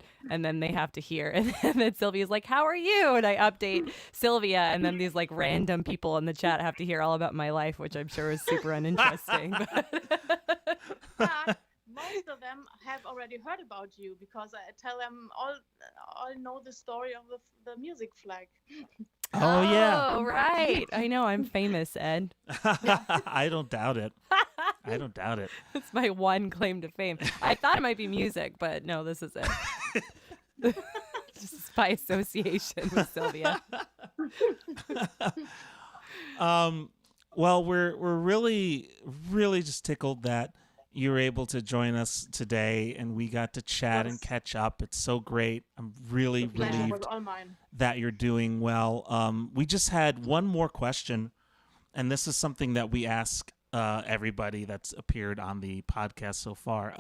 they have to hear, and then Sylvia's like, "How are you?" And I update Sylvia, and then these like random people in the chat have to hear all about my life, which I'm sure is super uninteresting. But most of them have already heard about you because I tell them all know the story of the music flag. Oh yeah. Oh right. I know I'm famous, Ed. I don't doubt it. I don't doubt it. It's my one claim to fame. I thought it might be music, but no, this is it. Just by association with Sylvia. Well, we're really, really just tickled that you were able to join us today, and we got to chat and catch up. It's so great. I'm really relieved that you're doing well. We just had one more question, and this is something that we ask everybody that's appeared on the podcast so far.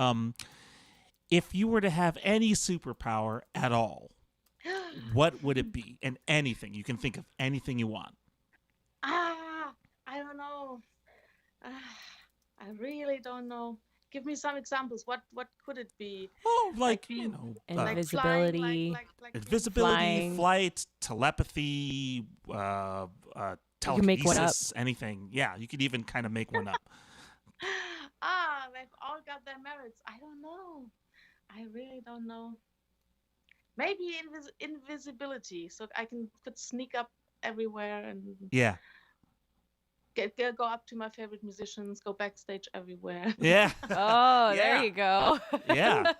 If you were to have any superpower at all, what would it be? And anything. You can think of anything you want. I don't know. I really don't know. Give me some examples. What could it be? Oh, invisibility, invisibility, flight, telepathy, telekinesis, anything. Yeah, you could even kind of make one up. They've all got their merits. I don't know. I really don't know. Maybe invisibility, so I could sneak up everywhere and go up to my favorite musicians, go backstage everywhere. Yeah. Oh, there you go. Yeah.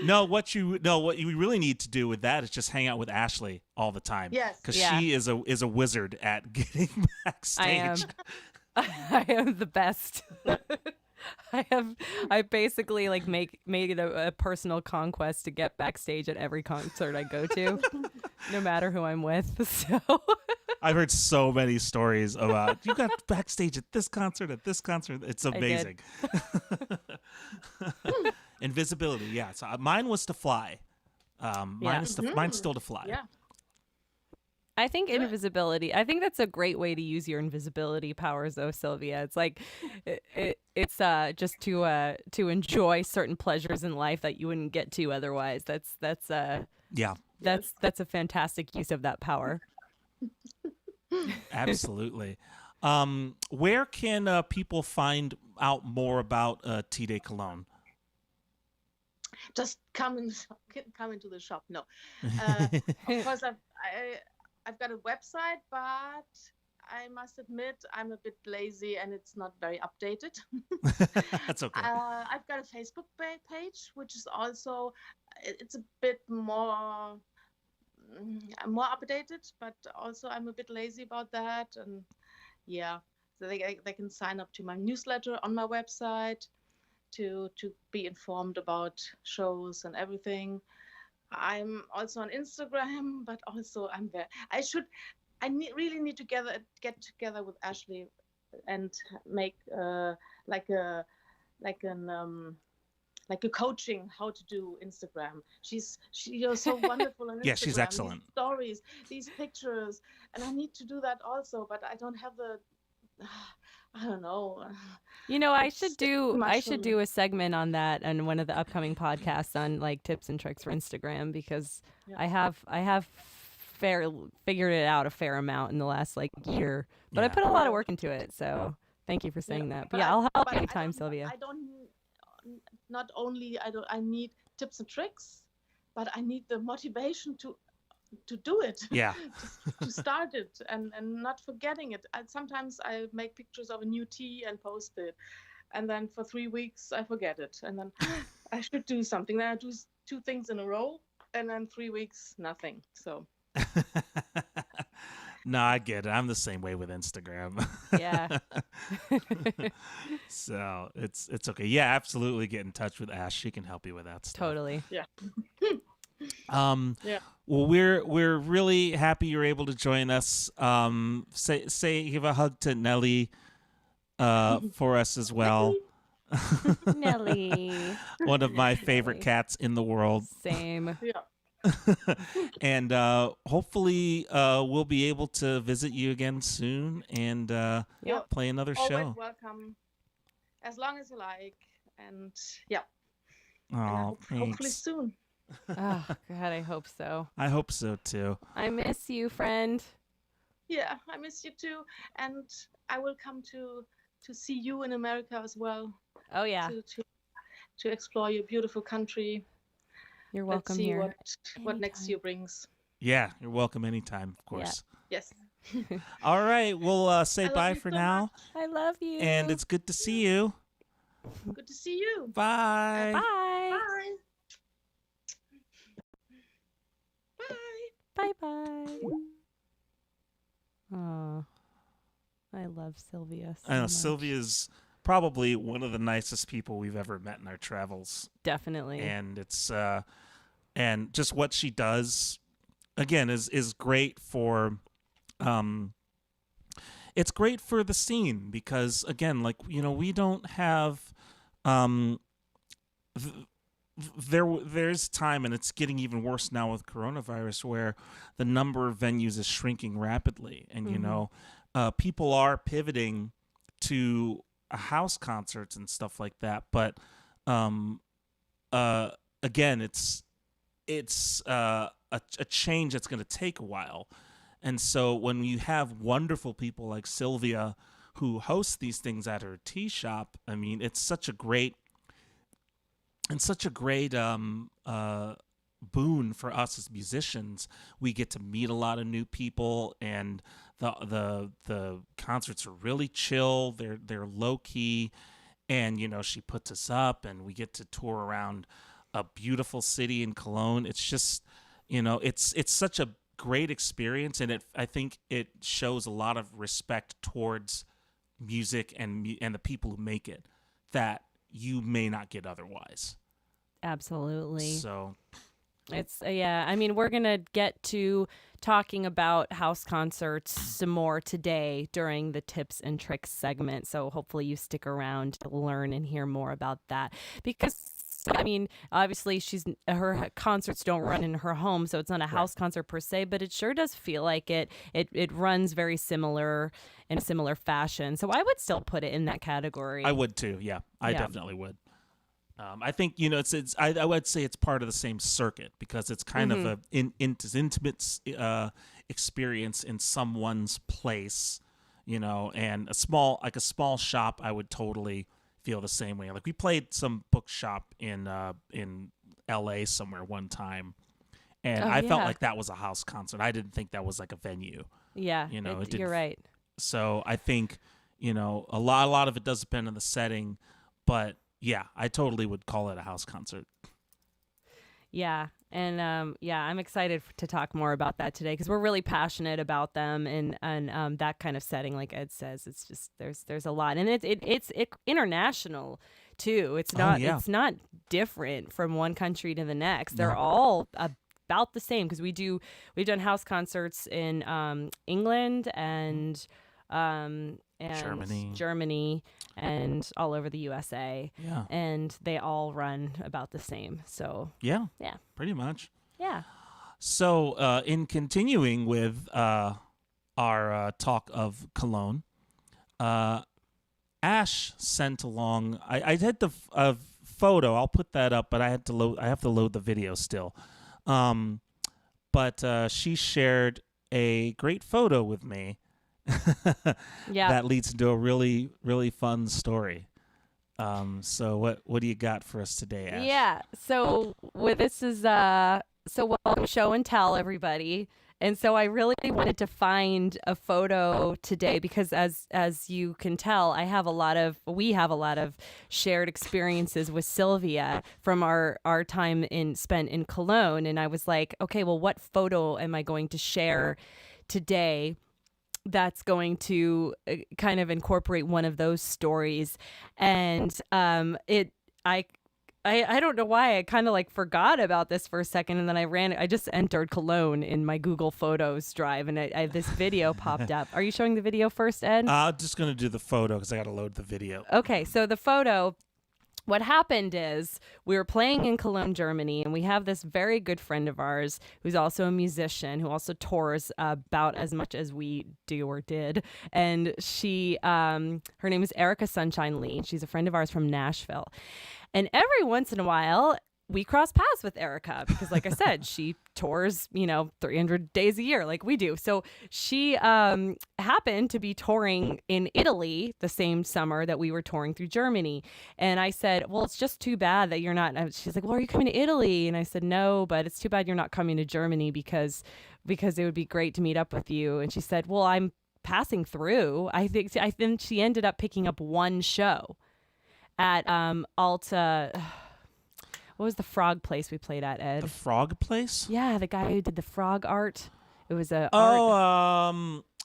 No, what you really need to do with that is just hang out with Ashley all the time. Yes. Because she is a wizard at getting backstage. I am the best. I basically like made it a personal conquest to get backstage at every concert I go to, no matter who I'm with. So I've heard so many stories about you got backstage at this concert, It's amazing. Invisibility, yeah. So mine was to fly. Mine's still to fly. Yeah. I think invisibility. I think that's a great way to use your invisibility powers, though, Sylvia. It's like it's just to enjoy certain pleasures in life that you wouldn't get to otherwise. That's a fantastic use of that power. Absolutely. Where can people find out more about T Day Cologne? Just come into the shop. No, of course I've got a website, but I must admit I'm a bit lazy and it's not very updated. That's okay. I've got a Facebook page, which is also it's a bit more updated, but also I'm a bit lazy about that. And yeah, so they can sign up to my newsletter on my website to be informed about shows and everything. I'm also on Instagram, but also I'm there. Really need to get together with Ashley and make like a like an like a coaching how to do Instagram. She's so wonderful on Instagram. Yeah, she's excellent. These stories, these pictures, and I need to do that also, but I don't have the. I don't know. You know, I It's should too do much for me. a segment on that on one of the upcoming podcasts on like tips and tricks for Instagram, because Yeah. I have figured it out a fair amount in the last like year, but I Yeah. put a lot of work into it. So thank you for saying that. But yeah, I'll help you anytime, Sylvia. I don't. Not only I need tips and tricks, but I need the motivation to do it. Yeah. to start it and not forgetting it. Sometimes I make pictures of a new tea and post it, and then for 3 weeks I forget it, and then I should do something. Then I do 2 things in a row, and then 3 weeks nothing. So No, I get it. I'm the same way with Instagram. Yeah. So it's okay. Yeah, absolutely. Get in touch with Ash. She can help you with that stuff. Totally. yeah. Yeah. Well, we're really happy you're able to join us. Give a hug to Nelly for us as well. Nelly. One of my favorite Nelly. cats in the world. Same. Yeah. And hopefully we'll be able to visit you again soon and Yeah. play another Always show. welcome, as long as you like, and yeah. And Oh, hopefully thanks. soon. Oh God, I hope so. I hope so too. I miss you, friend. Yeah, I miss you too, and I will come to see you in America as well. Oh yeah, To explore your beautiful country. you're Let's welcome see here. what next Anytime. year brings. Yeah, you're welcome anytime, of course. Yes. All right, we'll say I love bye you for so now, much. I love you. and it's good to see you. Good to see you. Bye. bye. Bye. Bye bye. Oh, I love Sylvia so I know much. Sylvia's probably one of the nicest people we've ever met in our travels, Definitely. and it's and just what she does again is great for it's great for the scene because again, like, you know, we don't have there's time, and it's getting even worse now with coronavirus, where the number of venues is shrinking rapidly, and you know, people are pivoting to house concerts and stuff like that. But again, it's a change that's going to take a while, and so when you have wonderful people like Sylvia who host these things at her tea shop, I mean, it's such a great boon for us as musicians. We get to meet a lot of new people, and the concerts are really chill. They're low key, and you know, she puts us up, and we get to tour around a beautiful city in Cologne. It's just, you know, it's such a great experience, and I think it shows a lot of respect towards music and the people who make it that you may not get otherwise. Absolutely. So It's yeah, I mean, we're going to get to talking about house concerts some more today during the tips and tricks segment. So hopefully you stick around to learn and hear more about that, because I mean, obviously her concerts don't run in her home, so it's not a house concert per se, but it sure does feel like it runs very similar in a similar fashion. So I would still put it in that category. I would too. Yeah, I definitely would. I think, you know, I would say it's part of the same circuit because it's kind of a intimate experience in someone's place, you know, and a small shop. I would totally feel the same way. Like, we played some bookshop in LA somewhere one time, and I felt like that was a house concert. I didn't think that was like a venue. Yeah, you know, you're right. So I think, you know, a lot of it does depend on the setting, but yeah, I totally would call it a house concert. Yeah. And I'm excited to talk more about that today, because we're really passionate about them and that kind of setting. Like Ed says, it's just there's a lot, and it's international too. It's not different from one country to the next. They're all about the same because we've done house concerts in England and Germany and all over the USA. Yeah. And they all run about the same. So Yeah. yeah. Pretty much. Yeah. So in continuing with our talk of Cologne, Ash sent along. I had the photo. I'll put that up, but I have to load the video still. But she shared a great photo with me. Yeah. That leads into a really, really fun story. So what do you got for us today, Ash? Yeah. So this is welcome show and tell, everybody. And so I really wanted to find a photo today because as you can tell, we have a lot of shared experiences with Silvia from our time spent in Cologne. And I was like, okay, well, what photo am I going to share today that's going to kind of incorporate one of those stories? And I don't know why I kind of like forgot about this for a second, and then I just entered Cologne in my Google Photos drive, and this video popped up. Are you showing the video first, Ed? I'm just gonna do the photo because I gotta load the video. Okay, so the photo. What happened is we were playing in Cologne, Germany, and we have this very good friend of ours who's also a musician who also tours about as much as we do or did. And she, her name is Erica Sunshine Lee. She's a friend of ours from Nashville. And every once in a while, we cross paths with Erica because, like I said, she tours, 300 days a year like we do. So she happened to be touring in Italy the same summer that we were touring through Germany. And I said, well, it's just too bad that you're not. She's like, well, are you coming to Italy? And I said, no, but it's too bad you're not coming to Germany because it would be great to meet up with you. And she said, well, I'm passing through. I think she ended up picking up one show at Alta. What was the frog place we played at, Ed? The frog place? Yeah, the guy who did the frog art. It was art.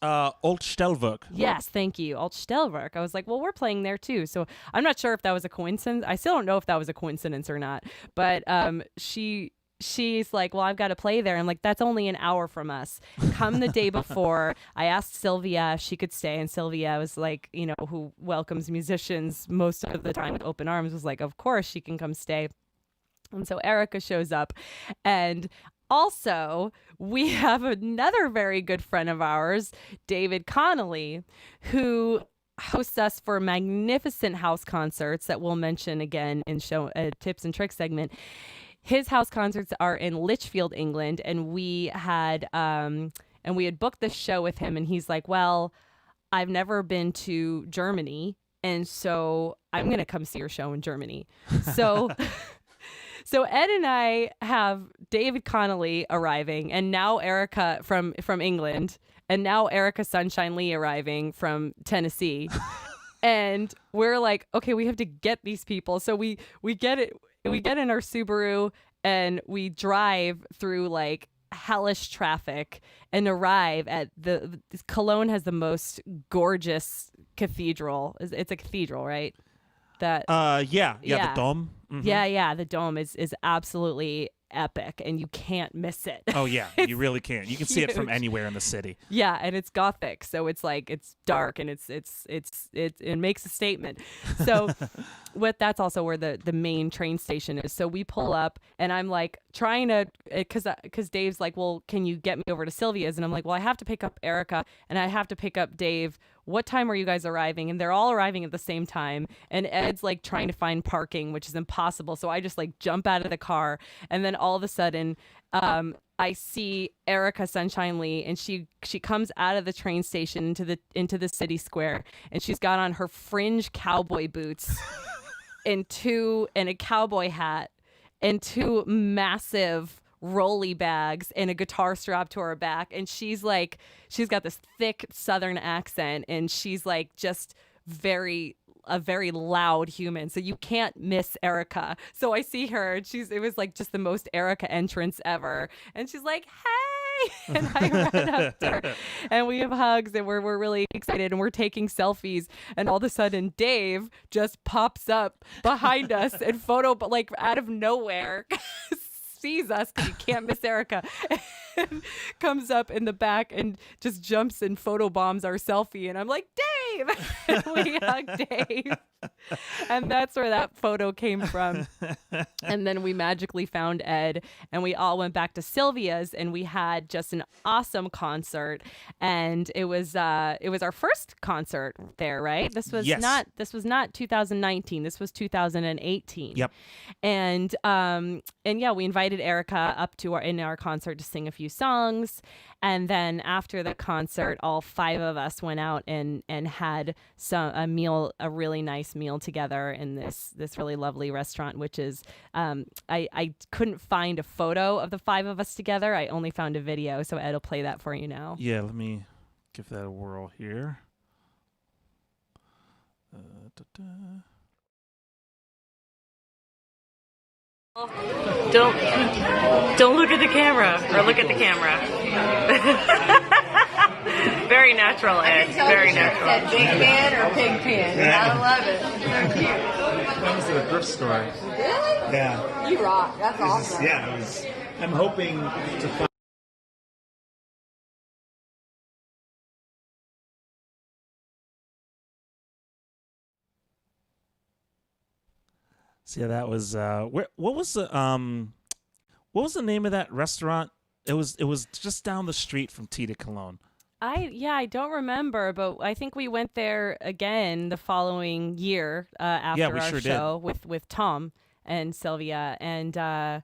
Altstellwerk. Yes, thank you. Altstellwerk. I was like, well, we're playing there too. So I'm not sure if that was a coincidence. I still don't know if that was a coincidence or not. But she's like, well, I've got to play there. I'm like, that's only an hour from us. Come the day before. I asked Silvia if she could stay, and Silvia was like, who welcomes musicians most of the time with open arms, was like, of course she can come stay. And so Erica shows up. And also, we have another very good friend of ours, David Connolly, who hosts us for magnificent house concerts that we'll mention again in show tips and tricks segment. His house concerts are in Lichfield, England, and we had booked this show with him, and he's like, well, I've never been to Germany, and so I'm going to come see your show in Germany. So So Ed and I have David Connolly arriving, and now Erica from England, and now Erica Sunshine Lee arriving from Tennessee. And we're like, okay, we have to get these people. So we get in our Subaru and we drive through like hellish traffic and arrive at Cologne has the most gorgeous cathedral. It's a cathedral, right? The Dome. Mm-hmm. Yeah, the dome is absolutely epic, and you can't miss it. Oh yeah, you really can't. You can see it from anywhere in the city. Yeah, and it's Gothic, so it's like it's dark and it makes a statement. So that's also where the main train station is. So we pull up, and I'm like trying to because Dave's like, well, can you get me over to Silvia's? And I'm like, well, I have to pick up Erica and I have to pick up Dave. What time are you guys arriving? And they're all arriving at the same time. And Ed's like trying to find parking, which is impossible. So I just like jump out of the car. And then all of a sudden, I see Erica Sunshine Lee, and she comes out of the train station into the city square, and she's got on her fringe cowboy boots and a cowboy hat and two massive rolly bags and a guitar strap to her back, and she's got this thick southern accent, and she's like just a very loud human, so you can't miss Erica. So I see her, and it was like just the most Erica entrance ever, and she's like, hey, and I run up to her and we have hugs, and we're really excited, and we're taking selfies, and all of a sudden Dave just pops up behind us and but like out of nowhere sees us because you can't miss Erica, and comes up in the back and just jumps and photobombs our selfie. And I'm like, Dave! And we hug Dave. And that's where that photo came from. And then we magically found Ed, and we all went back to Silvia's, and we had just an awesome concert. And it was our first concert there, right? This was Yes. not 2019. This was 2018. Yep. And yeah, we invited Erica up to our concert to sing a few songs. And then after the concert, all 5 of us went out and had a really nice meal together in this really lovely restaurant, which is I couldn't find a photo of the 5 of us together. I only found a video, so Ed will play that for you now. Yeah, let me give that a whirl here. Don't look at the camera, or look at the camera. Very natural, Ed. Very natural. Big pan or pig pan? I love it. So cute. That was at a thrift store. Really? Yeah. You rock. That's awesome. I'm hoping to find. So yeah, that was what was the name of that restaurant? It was just down the street from Tea de Cologne. I don't remember, but I think we went there again the following year after we our sure show with Tom and Sylvia, and I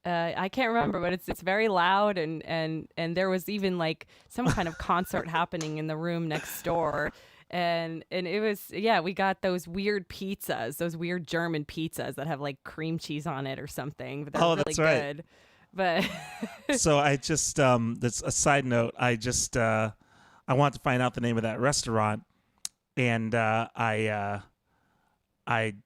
can't remember, but it's very loud, and there was even like some kind of concert happening in the room next door. And it was, we got those weird pizzas, those weird German pizzas that have like cream cheese on it or something. But they're really that's right. good. But So I just that's a side note. I wanted to find out the name of that restaurant, and I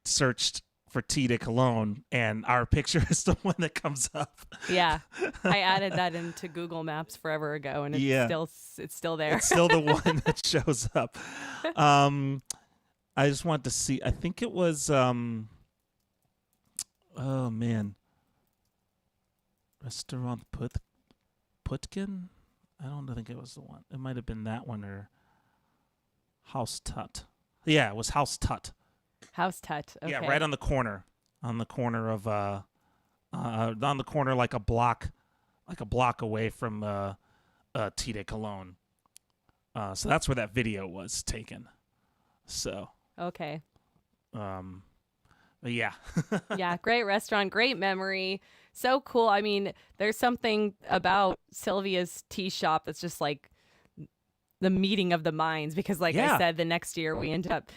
searched for Tea de Cologne, and our picture is the one that comes up. yeah, I added that into Google Maps forever ago, and it's still there. It's still the one that shows up. I just wanted to see. I think it was. Oh man. Restaurant Putkin? I don't think it was the one. It might have been that one or House Tut. Yeah, it was House Tut. House Tut. Okay. Yeah, right on the corner. On the corner of like a block away from Tea de Cologne. So that's where that video was taken. So Okay. but yeah. Yeah, great restaurant, great memory. So cool. I mean, there's something about Sylvia's tea shop that's just like the meeting of the minds, because like I said, the next year we ended up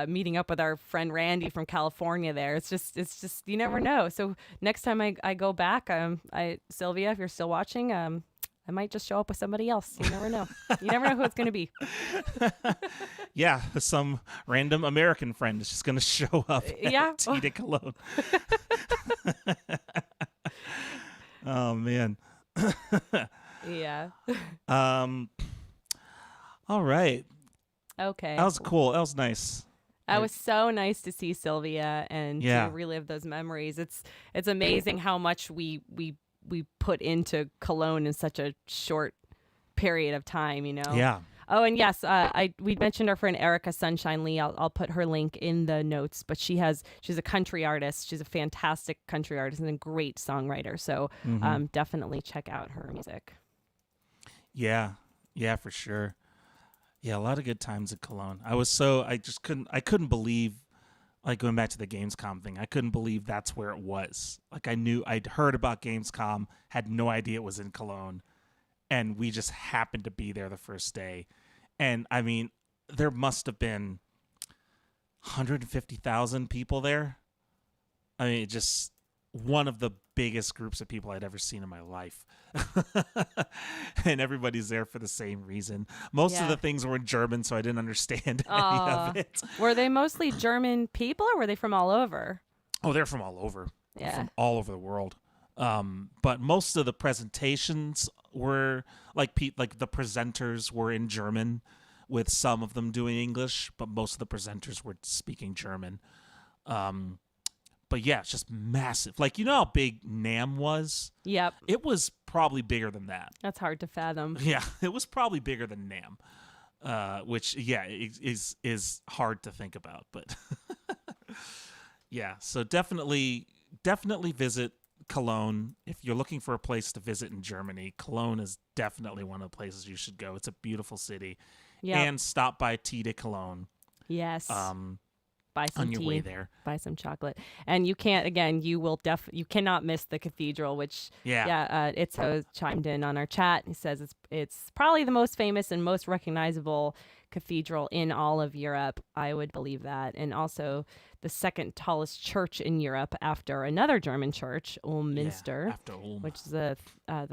meeting up with our friend Randy from California there. It's just you never know. So next time I go back, Sylvia, if you're still watching, I might just show up with somebody else. You never know. You never know who it's going to be. Yeah, some random American friend is just going to show up at Tea de Cologne. Oh, man. Yeah. All right. Okay. That was cool. That was nice. That was so nice to see Sylvia and to relive those memories. It's amazing how much we put into Cologne in such a short period of time, you know? Yeah. Oh, and yes, we mentioned our friend Erica Sunshine Lee. I'll put her link in the notes, but she's a country artist. She's a fantastic country artist and a great songwriter. So definitely check out her music. Yeah. Yeah, for sure. Yeah, a lot of good times at Cologne. I couldn't believe, like going back to the Gamescom thing, I couldn't believe that's where it was. Like I'd heard about Gamescom, had no idea it was in Cologne, and we just happened to be there the first day. And I mean, there must have been 150,000 people there. I mean, just one of the biggest groups of people I'd ever seen in my life. And everybody's there for the same reason. Most of the things were in German, so I didn't understand any of it. Were they mostly German people, or were they from all over? Oh, they're from all over. Yeah. From all over the world. But most of the presentations were like the presenters were in German, with some of them doing English, but most of the presenters were speaking German. But yeah, it's just massive. Like, you know how big Nam was? Yep. It was probably bigger than that. That's hard to fathom. Yeah, it was probably bigger than Nam, which is hard to think about. But yeah, so definitely visit Cologne if you're looking for a place to visit in Germany. Cologne is definitely one of the places you should go. It's a beautiful city, and stop by Tea de Cologne. Yes. Buy some on your tea, way there. Buy some chocolate, and you can't. Again, you cannot miss the cathedral. Which Itzo chimed in on our chat. He says it's probably the most famous and most recognizable cathedral in all of Europe. I would believe that, and also the second tallest church in Europe after another German church, Minster, after Ulm, which is the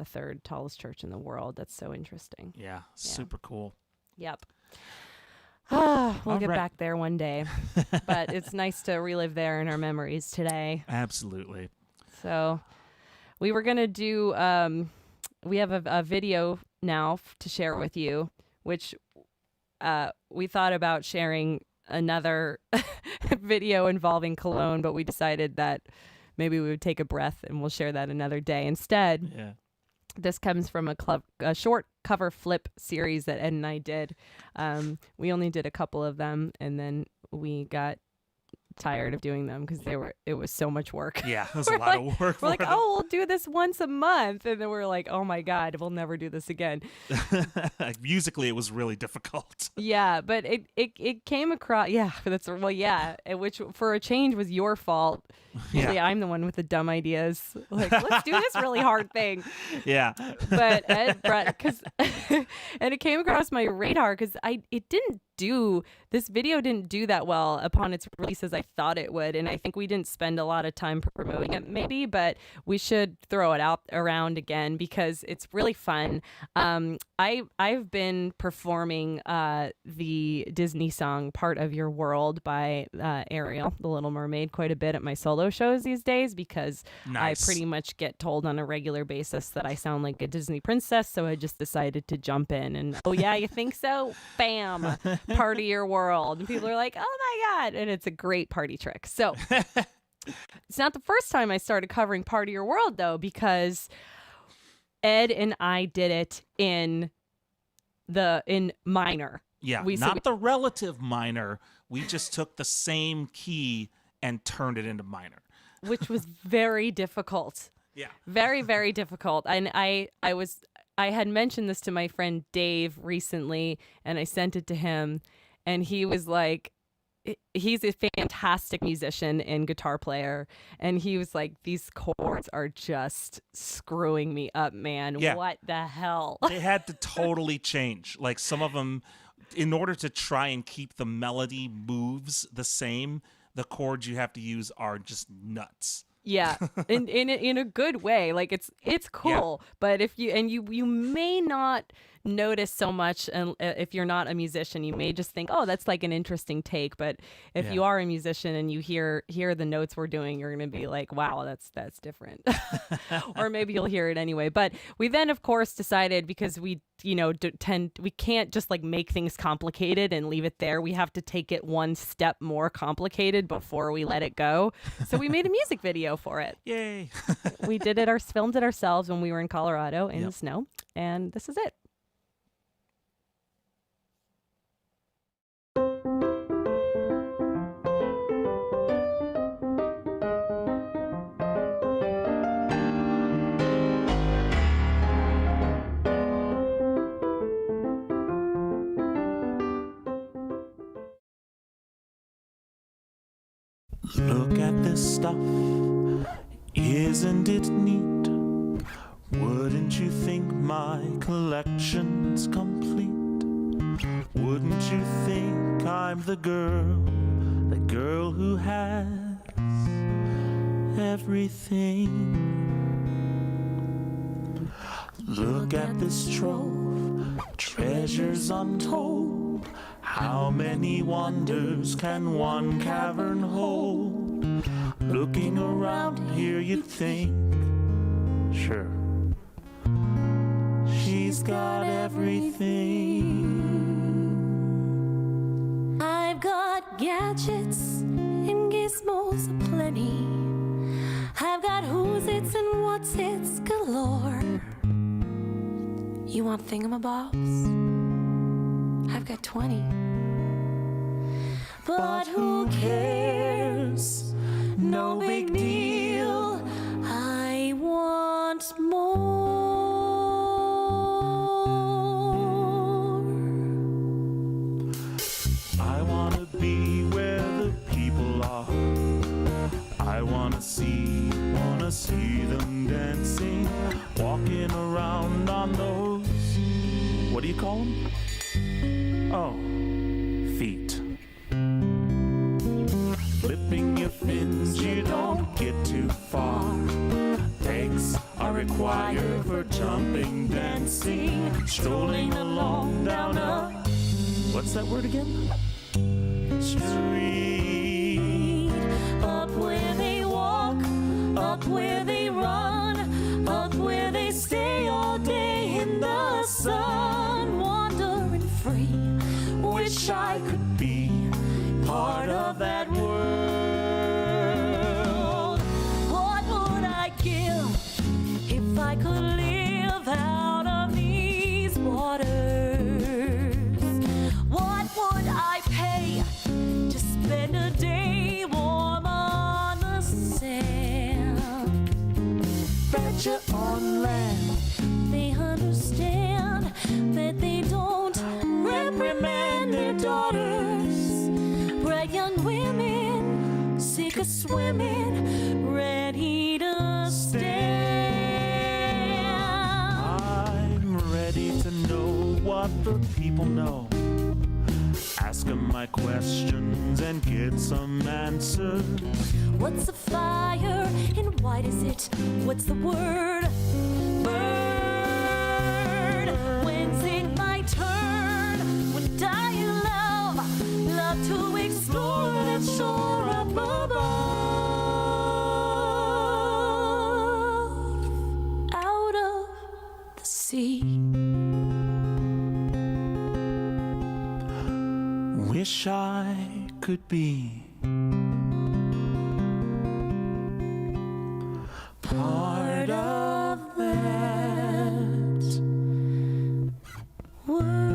third tallest church in the world. That's so interesting. Yeah, super cool. Yep. We'll All get right. back there one day, but it's nice to relive there in our memories today. Absolutely. So we were going to do, we have a video now to share with you, which we thought about sharing another video involving Cologne, but we decided that maybe we would take a breath and we'll share that another day instead. Yeah. This comes from a short cover flip series that Ed and I did. We only did a couple of them, and then we got tired of doing them because it was so much work. Yeah, it was a lot of work. We're like, we'll do this once a month, and then we're like, oh my god, we'll never do this again. Musically, it was really difficult. Yeah, but it came across. Yeah, which for a change was your fault. Usually I'm the one with the dumb ideas. Like, let's do this really hard thing. Yeah. But Ed brought, and it came across my radar because this video didn't do that well upon its release as I thought it would, and I think we didn't spend a lot of time promoting it maybe, but we should throw it out around again because it's really fun. I've been performing the Disney song "Part of Your World" by Ariel, the Little Mermaid, quite a bit at my solo shows these days because Nice. I pretty much get told on a regular basis that I sound like a Disney princess, so I just decided to jump in and, oh yeah, you think so? Bam! Part of your world. And people are like, oh my god, and it's a great party trick. So it's not the first time I started covering Part of Your World though, because Ed and I did it in minor. Yeah, not the relative minor. We just took the same key and turned it into minor, which was very difficult. Yeah. Very, very difficult. And I had mentioned this to my friend Dave recently, and I sent it to him, and he was like, he's a fantastic musician and guitar player, and he was like, these chords are just screwing me up, man. Yeah. What the hell? They had to totally change. Like, some of them, in order to try and keep the melody moves the same, the chords you have to use are just nuts. Yeah, in a good way. Like, it's cool, but if you may not notice so much, and if you're not a musician, you may just think, oh, that's like an interesting take. But if you are a musician and you hear the notes we're doing, you're gonna be like, wow, that's different. Or maybe you'll hear it anyway. But we then, of course, decided, because we we can't just like make things complicated and leave it there. We have to take it one step more complicated before we let it go. So we made a music video for it. Yay. We did it filmed it ourselves when we were in Colorado in the snow, and this is it. Look at this stuff, isn't it neat? Wouldn't you think my collection's complete? Wouldn't you think I'm the girl who has everything? Look at this trove, treasures untold. How many wonders can one cavern hold? Looking around here, you'd think, sure, she's got everything. I've got gadgets and gizmos aplenty. I've got who's it's and what's it's galore. You want thingamabobs? I've got 20. But who cares? No big deal. I want more. I want to be where the people are. I want to see them dancing, walking around on those, what do you call them? Oh, feet. Flipping your fins, you don't get too far. Legs are required for jumping, dancing, strolling along down a, what's that word again? Street. Up where they walk, up where they run, up where they stay all day in the sun, wandering free. Wish I could be part of that world. What would I give if I could live out of these waters? What would I pay to spend a day warm on the sand? Fracture on land, they understand that they don't reprimand their daughters. Bright young women, sick of swimming, ready to stand. I'm ready to know what the people know. Ask them my questions and get some answers. What's a fire and why does it? What's the word? Bird. When's it my turn? Would I love to explore that shore up above? Out of the sea. Wish I could be part of that world.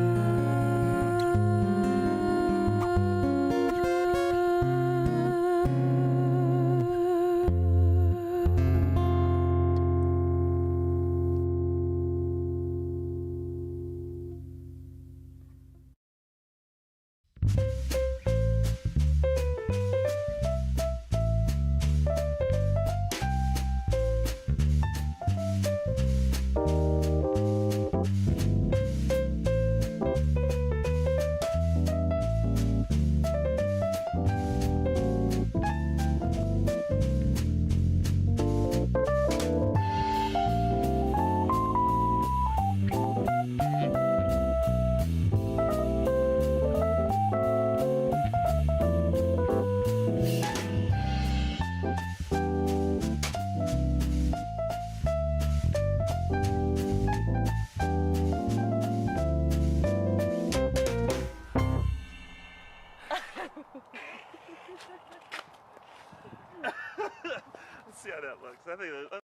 Let's see how that looks. I think that.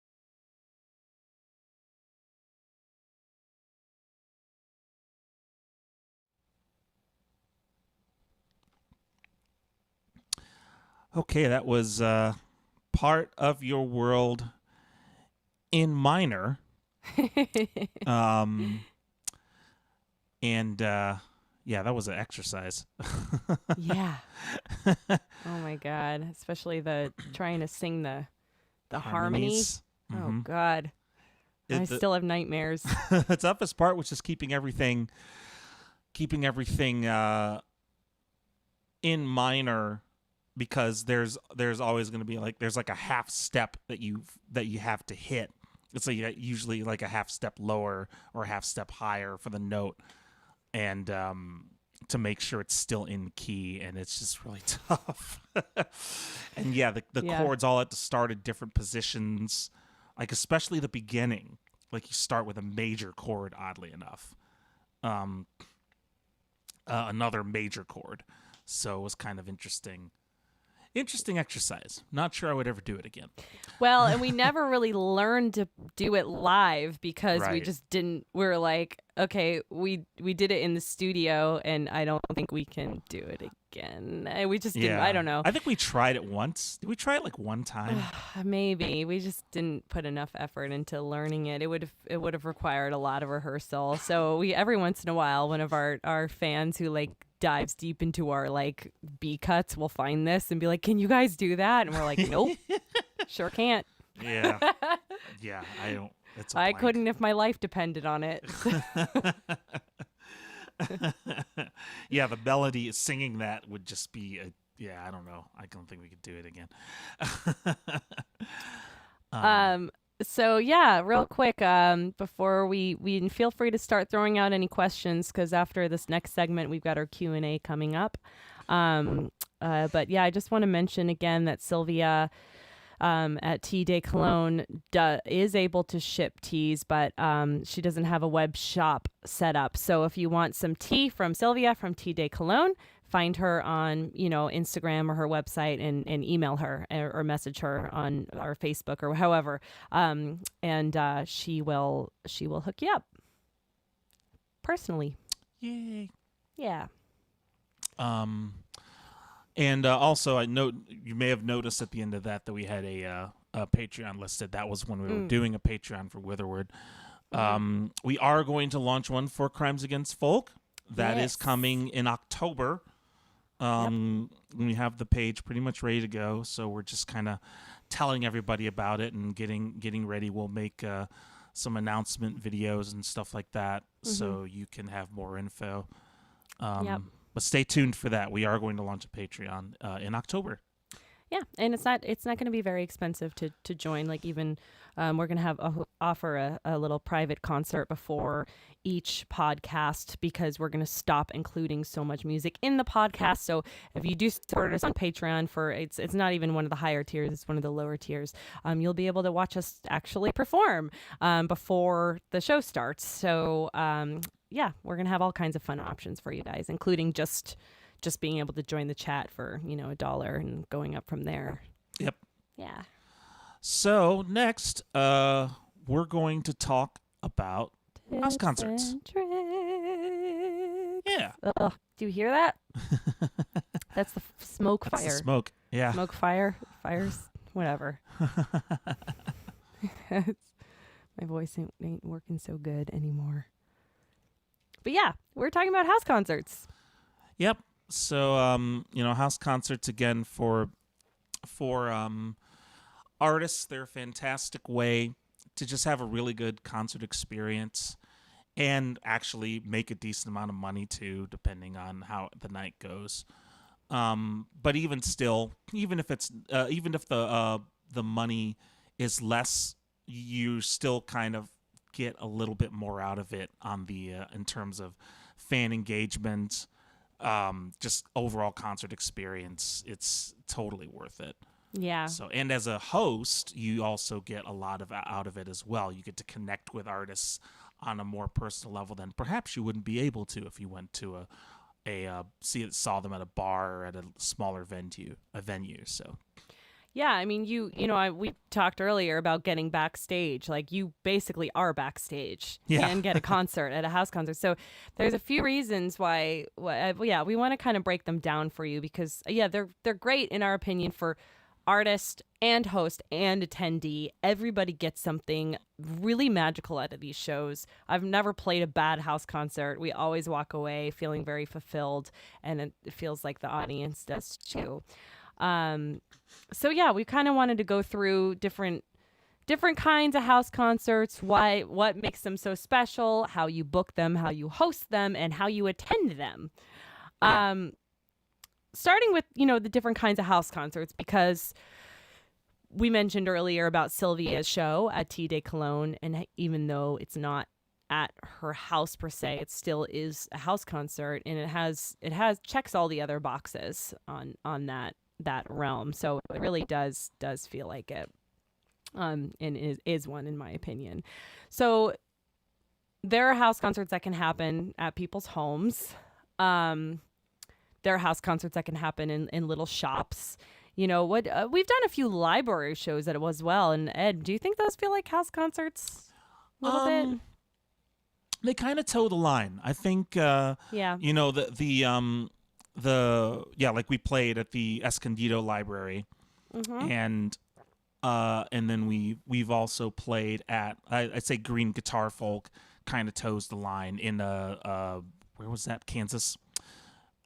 Okay, that was part of your world in minor. And yeah, that was an exercise. Yeah. Oh my God. Especially the trying to sing the harmonies. Mm-hmm. Oh God. I still have nightmares. The toughest part was just keeping everything in minor, because there's always going to be there's a half step that you have to hit. It's usually like a half step lower or a half step higher for the note, and to make sure it's still in key, and it's just really tough. And yeah, the chords all have to start at different positions, especially the beginning. You start with a major chord, oddly enough, another major chord, so it was kind of interesting. Interesting exercise. Not sure I would ever do it again. Well, and we never really learned to do it live because we Right. just didn't. We were like, okay, we did it in the studio, and I don't think we can do it again. And we just didn't. I don't know. I think we tried it once. Did we try it like one time? Maybe we just didn't put enough effort into learning it. It would have required a lot of rehearsal. So we every once in a while, one of our fans who like dives deep into our like B cuts will find this and be like, "Can you guys do that?" And we're like, "Nope, sure can't. Yeah. Yeah. I don't. It's a I blank. couldn't if my life depended on it." Yeah, the melody singing that would just be I don't know. I don't think we could do it again. So yeah, real quick, before we feel free to start throwing out any questions because after this next segment we've got our Q&A coming up. But yeah, I just want to mention again that Sylvia at Tea Day Cologne is able to ship teas, but she doesn't have a web shop set up. So if you want some tea from Sylvia from Tea Day Cologne, find her on Instagram or her website and email her or message her on our Facebook or however, and she will hook you up personally. Yay. Yeah. And also, I know you may have noticed at the end of that we had a Patreon listed. That was when we were doing a Patreon for Witherwood. We are going to launch one for Crimes Against Folk. That is coming in October. We have the page pretty much ready to go, so we're just kind of telling everybody about it and getting ready. We'll make some announcement videos and stuff like that, so you can have more info. But stay tuned for that. We are going to launch a Patreon in October. Yeah, and it's not going to be very expensive to join. Like even we're going to offer a little private concert before each podcast because we're going to stop including so much music in the podcast. So if you do support us on Patreon for it's not even one of the higher tiers, it's one of the lower tiers. You'll be able to watch us actually perform before the show starts. So yeah, we're going to have all kinds of fun options for you guys, including just being able to join the chat for, $1 and going up from there. Yep. Yeah. So next, we're going to talk about house concerts. Tips and tricks. Yeah. Ugh, do you hear that? That's the smoke That's fire. the smoke. Yeah. Smoke fires, whatever. My voice ain't working so good anymore. But yeah, we're talking about house concerts. Yep. So, house concerts again for artists. They're a fantastic way to just have a really good concert experience and actually make a decent amount of money too, depending on how the night goes. But even still, even if the money is less, you still kind of get a little bit more out of it on the in terms of fan engagement. Just overall concert experience, it's totally worth it. Yeah. So, and as a host, you also get a lot out of it as well. You get to connect with artists on a more personal level than perhaps you wouldn't be able to if you went to saw them at a bar or at a smaller venue. So. Yeah, I mean, we talked earlier about getting backstage. Like, you basically are backstage and get a concert at a house concert. So there's a few reasons why we want to kind of break them down for you because, they're great, in our opinion, for artist and host and attendee. Everybody gets something really magical out of these shows. I've never played a bad house concert. We always walk away feeling very fulfilled, and it feels like the audience does too. So yeah, we kind of wanted to go through different kinds of house concerts, what makes them so special, how you book them, how you host them, and how you attend them. Starting with, the different kinds of house concerts, because we mentioned earlier about Sylvia's show at Tea Day Cologne, and even though it's not at her house per se, it still is a house concert, and it has checks all the other boxes on that realm. So it really does feel like it, and is one, in my opinion. So there are house concerts that can happen at people's homes. There are house concerts that can happen in little shops. what we've done a few library shows at it as well. And Ed, do you think those feel like house concerts a little bit? They kind of toe the line. I think, Yeah. like we played at the Escondido Library, and then we've also played at I'd say Green Guitar Folk kind of toes the line in where was that, Kansas,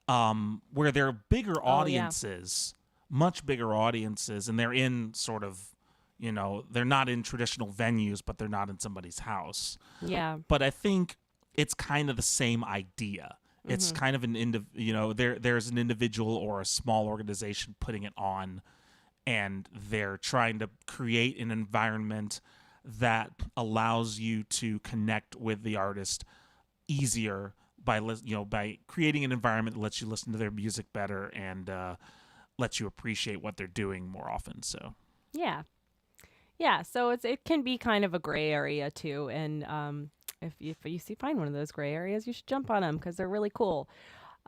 where there are bigger audiences, much bigger audiences, and they're in sort of, they're not in traditional venues, but they're not in somebody's house. Yeah. But I think it's kind of the same idea. It's kind of there's an individual or a small organization putting it on, and they're trying to create an environment that allows you to connect with the artist easier by creating an environment that lets you listen to their music better and lets you appreciate what they're doing more often. So Yeah. So it can be kind of a gray area too, and if you find one of those gray areas, you should jump on them because they're really cool.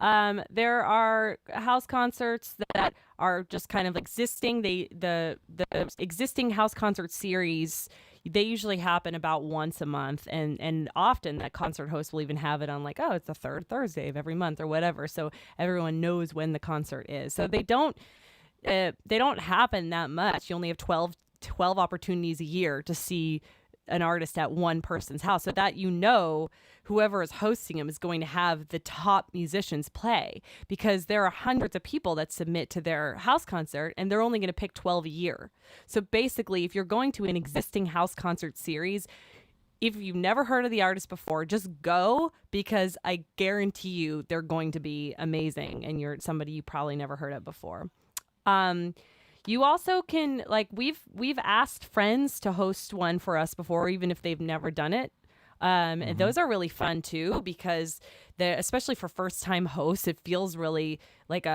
There are house concerts that are just kind of existing. The existing house concert series, they usually happen about once a month, and often that concert host will even have it on it's the third Thursday of every month or whatever, so everyone knows when the concert is. So they don't happen that much. You only have 12 opportunities a year to see an artist at one person's house, so that whoever is hosting them is going to have the top musicians play, because there are hundreds of people that submit to their house concert and they're only going to pick 12 a year. So basically, if you're going to an existing house concert series, if you've never heard of the artist before, just go, because I guarantee you they're going to be amazing and you're somebody you probably never heard of before. You also can, we've asked friends to host one for us before, even if they've never done it. And those are really fun too, because especially for first time hosts, it feels really like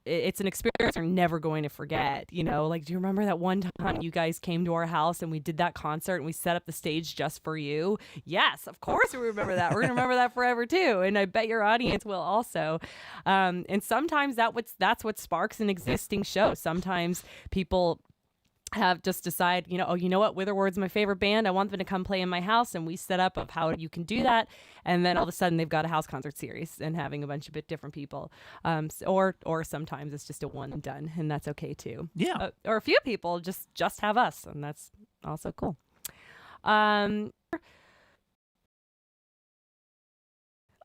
it's an experience you're never going to forget. Do you remember that one time you guys came to our house and we did that concert and we set up the stage just for you? Yes, of course we remember that. We're going to remember that forever too. And I bet your audience will also. And sometimes that's what sparks an existing show. Sometimes people have just decide, you know what, Witherword's my favorite band. I want them to come play in my house, and we set up of how you can do that. And then all of a sudden they've got a house concert series and having a bunch of different people. Or sometimes it's just a one and done, and that's okay too. Yeah. Or a few people just have us, and that's also cool.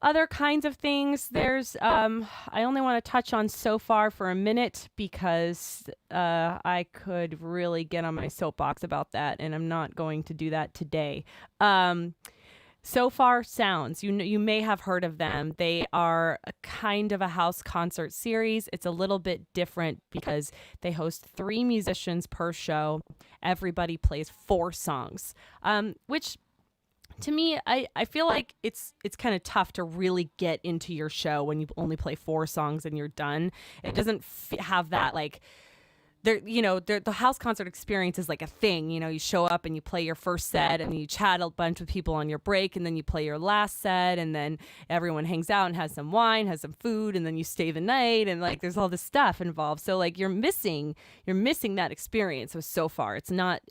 Other kinds of things, there's I only want to touch on So Far for a minute, because I could really get on my soapbox about that, and I'm not going to do that today. So Far Sounds, you may have heard of them. They are a kind of a house concert series. It's a little bit different because they host 3 musicians per show. Everybody plays 4 songs, which to me, I feel like it's kind of tough to really get into your show when you only play 4 songs and you're done. It doesn't have that the house concert experience is like a thing. You show up and you play your first set and you chat a bunch with people on your break, and then you play your last set, and then everyone hangs out and has some wine, has some food, and then you stay the night, and there's all this stuff involved. So you're missing that experience with So Far. It's not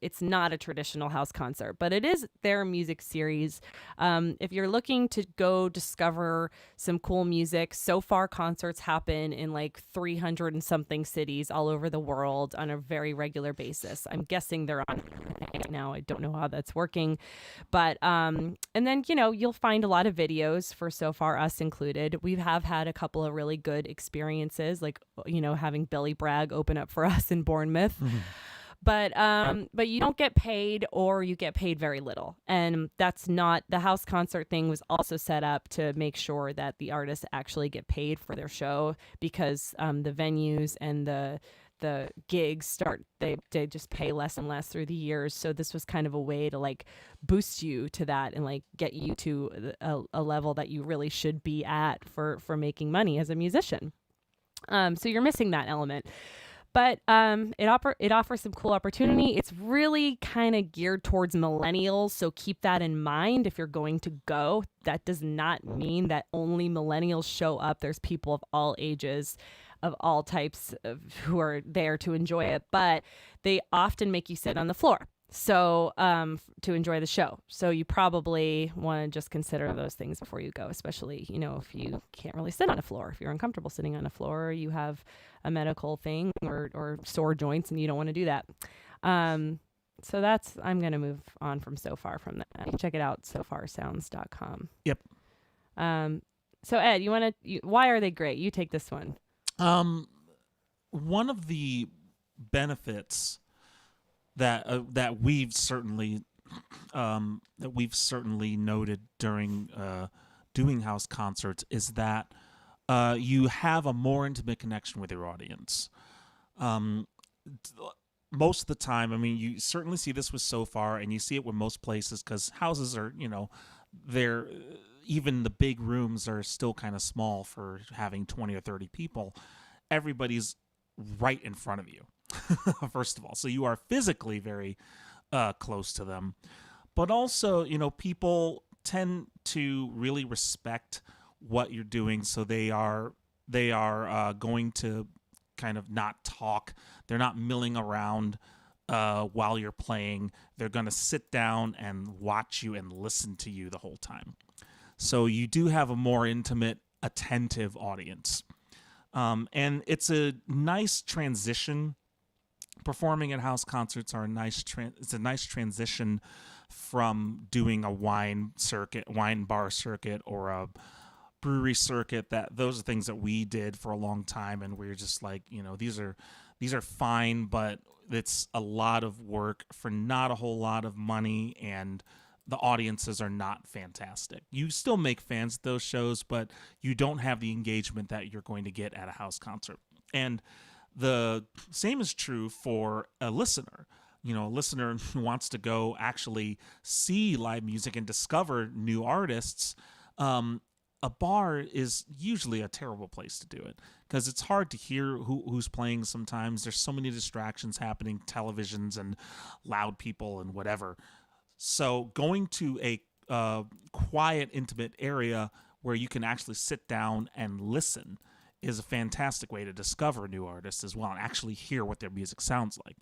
a traditional house concert, but it is their music series. If you're looking to go discover some cool music, So Far concerts happen in 300 and something cities all over the world on a very regular basis. I'm guessing they're on now. I don't know how that's working, but and then you'll find a lot of videos for So Far, us included. We have had a couple of really good experiences, having Billy Bragg open up for us in Bournemouth. But you don't get paid, or you get paid very little. And that's not, the house concert thing was also set up to make sure that the artists actually get paid for their show, because the venues and the gigs they just pay less and less through the years. So this was kind of a way to boost you to that and get you to a level that you really should be at for making money as a musician. So you're missing that element. But it offers some cool opportunity. It's really kind of geared towards millennials, so keep that in mind if you're going to go. That does not mean that only millennials show up. There's people of all ages. of all types of who are there to enjoy it, but they often make you sit on the floor. So to enjoy the show. So you probably want to just consider those things before you go, especially, if you can't really sit on a floor, if you're uncomfortable sitting on a floor, or you have a medical thing or sore joints and you don't want to do that. So I'm going to move on from So Far from that. Check it out, sofarsounds.com. Yep. So Ed, why are they great? You take this one. One of the benefits that we've certainly noted during doing house concerts is that you have a more intimate connection with your audience. Most of the time, I mean, you certainly see this with So Far, and you see it with most places because houses are, they're even the big rooms are still kind of small for having 20 or 30 people. Everybody's right in front of you. First of all, so you are physically very close to them, but also people tend to really respect what you're doing, so they are going to kind of not talk. They're not milling around while you're playing. They're going to sit down and watch you and listen to you the whole time. So you do have a more intimate, attentive audience, and it's a nice transition. Performing at house concerts are it's a nice transition from doing a wine bar circuit, or a brewery circuit. Those are things that we did for a long time, and we're just like, these are fine, but it's a lot of work for not a whole lot of money, and the audiences are not fantastic. You still make fans at those shows, but you don't have the engagement that you're going to get at a house concert. And the same is true for a listener. A listener who wants to go actually see live music and discover new artists. A bar is usually a terrible place to do it because it's hard to hear who's playing sometimes. There's so many distractions happening, televisions and loud people and whatever. So going to a quiet, intimate area where you can actually sit down and listen is a fantastic way to discover new artists as well and actually hear what their music sounds like.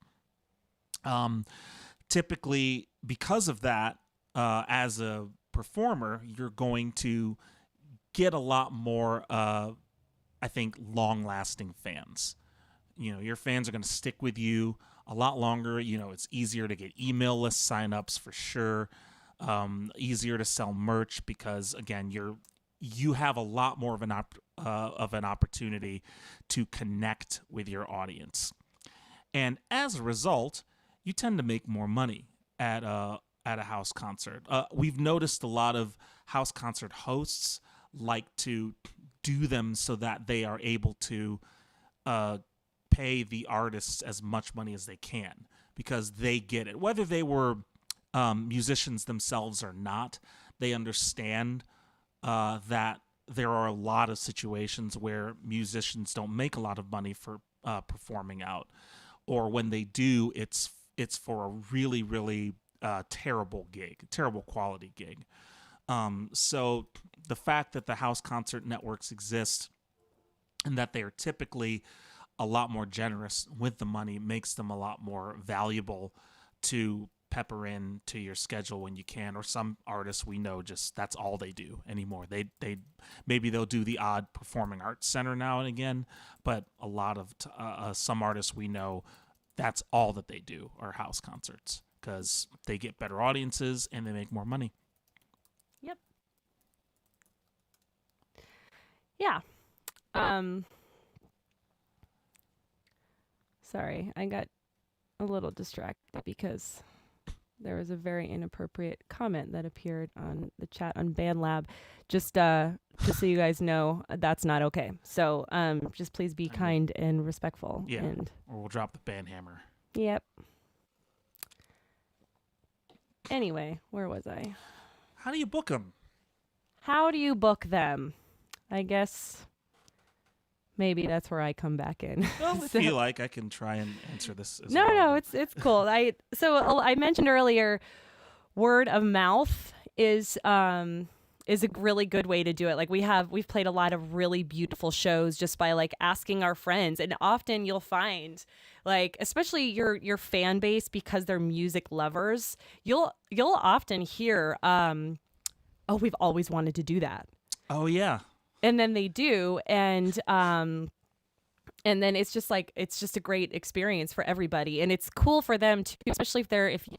Typically, because of that, as a performer, you're going to get a lot more, I think, long-lasting fans. Your fans are going to stick with you a lot longer. It's easier to get email list signups for sure. Easier to sell merch because, again, you have a lot more of an opportunity to connect with your audience, and as a result, you tend to make more money at a house concert. We've noticed a lot of house concert hosts like to do them so that they are able to pay the artists as much money as they can because they get it, whether they were musicians themselves or not. They understand that there are a lot of situations where musicians don't make a lot of money for performing out, or when they do, it's for a really, really terrible quality gig. So the fact that the house concert networks exist and that they are typically a lot more generous with the money makes them a lot more valuable to pepper in to your schedule when you can. Or some artists we know just that's all they do anymore. They maybe they'll do the odd performing arts center now and again, but a lot of some artists we know, that's all that they do are house concerts because they get better audiences and they make more money. Yep. Yeah. Sorry, I got a little distracted because there was a very inappropriate comment that appeared on the chat on BandLab. Just so you guys know, that's not okay. So just please be kind and respectful. Yeah, and or we'll drop the band hammer. Yep. Anyway, where was I? How do you book them? How do you book them? I guess maybe that's where I come back in. Well, if you like, I can try and answer this as No, well. no, it's cool. I mentioned earlier, word of mouth is is a really good way to do it. Like we've played a lot of really beautiful shows just by like asking our friends, and often you'll find like, especially your fan base, because they're music lovers, you'll often hear, oh, we've always wanted to do that. Oh yeah. And then they do, and then it's just a great experience for everybody, and it's cool for them too, especially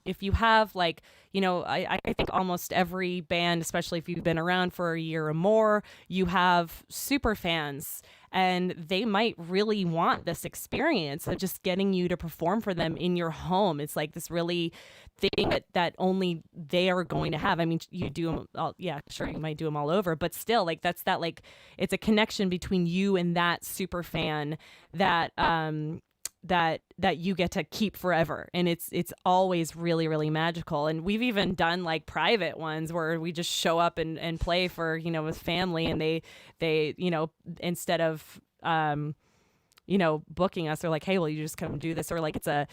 if you have like, you know, I think almost every band, especially if you've been around for a year or more, you have super fans, and they might really want this experience of just getting you to perform for them in your home. It's like this really thing that only they are going to have. I mean, you do them all, yeah, sure, you might do them all over, but still, like that's that, like it's a connection between you and that super fan that that you get to keep forever, and it's always really, really magical. And we've even done like private ones where we just show up and play for, you know, with family, and they you know, instead of you know, booking us, they're like, hey, will you just come do this? Or like it's a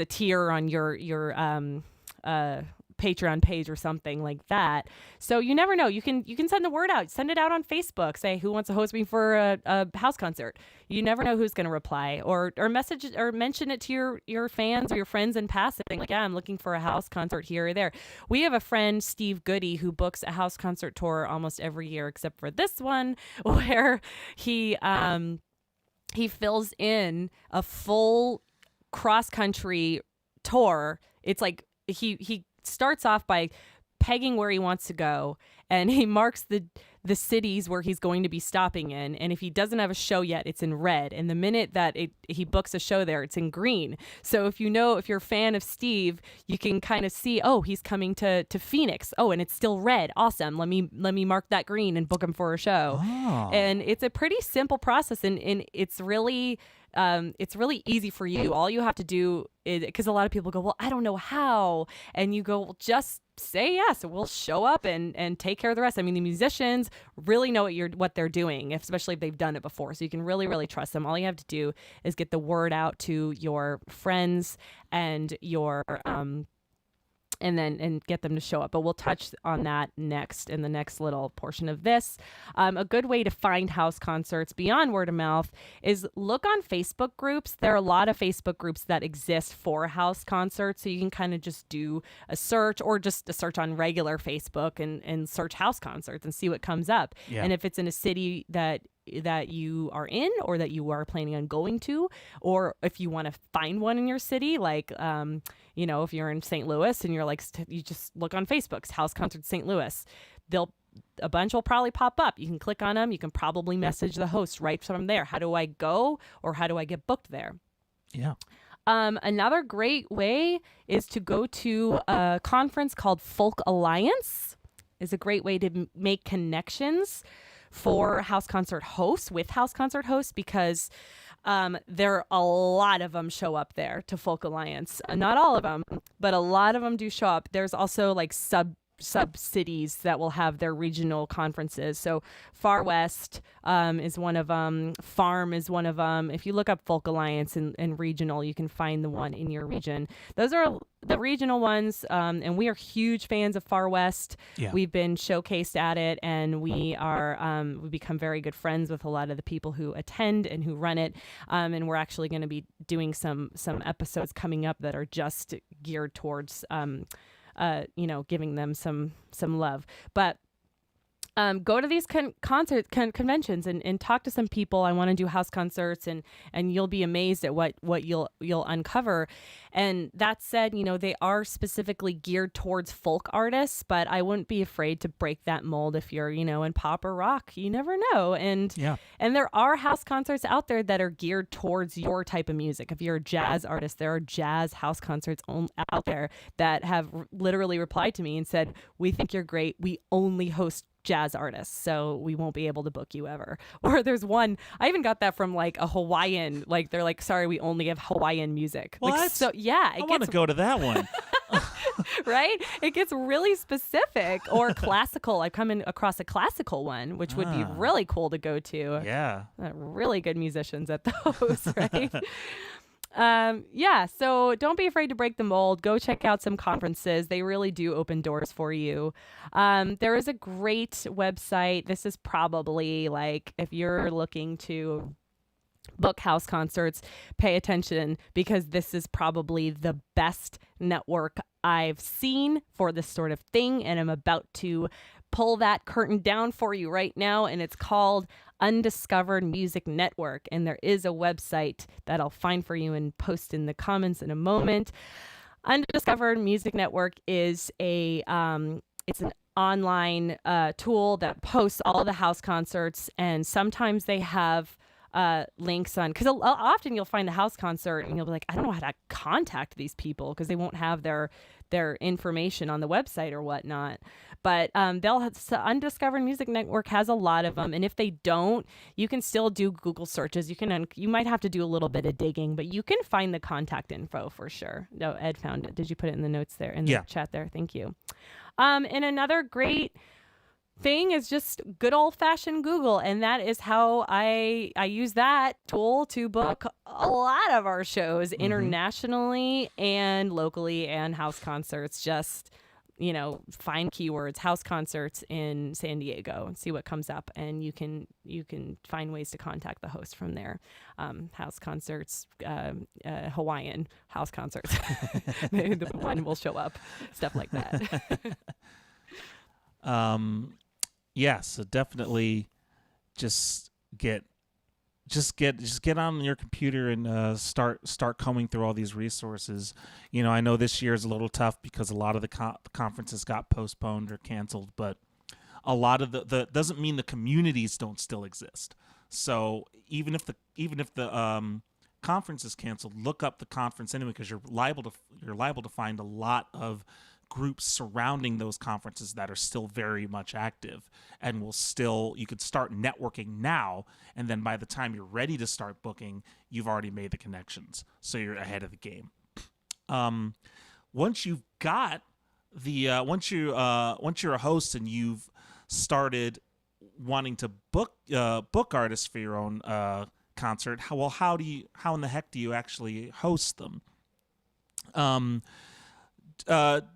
tier on your Patreon page or something like that. So you never know. You can send the word out. Send it out on Facebook. Say, who wants to host me for a house concert? You never know who's going to reply, or message or mention it to your fans or your friends in passing. Like, yeah, I'm looking for a house concert here or there. We have a friend, Steve Goody, who books a house concert tour almost every year except for this one, where he fills in a full cross-country tour. It's like he starts off by pegging where he wants to go, and he marks the cities where he's going to be stopping in. And if he doesn't have a show yet, it's in red. And the minute that he books a show there, it's in green. So if you're a fan of Steve, you can kind of see, oh, he's coming to Phoenix. Oh, and it's still red. Awesome. Let me mark that green and book him for a show. Oh. And it's a pretty simple process, and it's really easy for you. All you have to do is, because a lot of people go, well, I don't know how. And you go, well, just say yes. We'll show up and take care of the rest. I mean, the musicians really know what they're doing, especially if they've done it before. So you can really, really trust them. All you have to do is get the word out to your friends and your and get them to show up. But we'll touch on that next in the next little portion of this. A good way to find house concerts beyond word of mouth is look on Facebook groups. There are a lot of Facebook groups that exist for house concerts, so you can kind of just do a search, or just a search on regular Facebook and search house concerts and see what comes up. Yeah. And if it's in a city that you are in, or that you are planning on going to, or if you want to find one in your city, like you know, if you're in St. Louis and you're like, you just look on Facebook's house concert St. Louis, a bunch will probably pop up. You can click on them. You can probably message the host right from there. How do I go, or how do I get booked there? Yeah. Another great way is to go to a conference called Folk Alliance. Is a great way to make connections for house concert hosts, because there a lot of them show up there to Folk Alliance. Not all of them, but a lot of them do show up. There's also like sub cities that will have their regional conferences. So Far West is one of them. Farm is one of them. If you look up Folk Alliance and regional, you can find the one in your region. Those are the regional ones, and we are huge fans of Far West. Yeah. We've been showcased at it, and we are we've become very good friends with a lot of the people who attend and who run it. And we're actually going to be doing some episodes coming up that are just geared towards you know, giving them some love. But go to these conventions and talk to some people. I want to do house concerts, and you'll be amazed at what you'll uncover. And that said, you know, they are specifically geared towards folk artists, but I wouldn't be afraid to break that mold if you're, you know, in pop or rock. You never know. And there are house concerts out there that are geared towards your type of music. If you're a jazz artist, there are jazz house concerts out there that have literally replied to me and said, we think you're great. We only host jazz artists, so we won't be able to book you ever. Or there's one, I even got that from like a Hawaiian, like they're like, sorry, we only have Hawaiian music. What? Like, so yeah, I want to go to that one. Right? It gets really specific. Or classical. I've come across a classical one, which would be really cool to go to. Yeah. Really good musicians at those, right? Yeah, so don't be afraid to break the mold. Go check out some conferences. They really do open doors for you. There is a great website. This is probably like if you're looking to book house concerts, pay attention because this is probably the best network I've seen for this sort of thing. And I'm about to pull that curtain down for you right now. And it's called Undiscovered Music Network. And there is a website that I'll find for you and post in the comments in a moment. Undiscovered Music Network is it's an online tool that posts all the house concerts, and sometimes they have links on, because often you'll find a house concert and you'll be like, I don't know how to contact these people because they won't have their information on the website or whatnot. But Undiscovered Music Network has a lot of them, and if they don't, you can still do Google searches. You might have to do a little bit of digging, but you can find the contact info for sure. No, Ed found it. Did you put it in the notes there in the chat there? Thank you. And another great thing is just good old-fashioned Google, and that is how I use that tool to book a lot of our shows internationally and locally, and house concerts. Just find keywords house concerts in San Diego and see what comes up, and you can find ways to contact the host from there. House concerts, Hawaiian house concerts, the one will show up, stuff like that. Yeah, so definitely just get on your computer and start combing through all these resources. I know this year is a little tough because a lot of the conferences got postponed or canceled, but a lot of the doesn't mean the communities don't still exist. So even if the conference is canceled, look up the conference anyway, because you're liable to find a lot of groups surrounding those conferences that are still very much active, and you could start networking now, and then by the time you're ready to start booking, you've already made the connections, so you're ahead of the game. Once you've got once you're a host and you've started wanting to book artists for your own concert, how in the heck do you actually host them?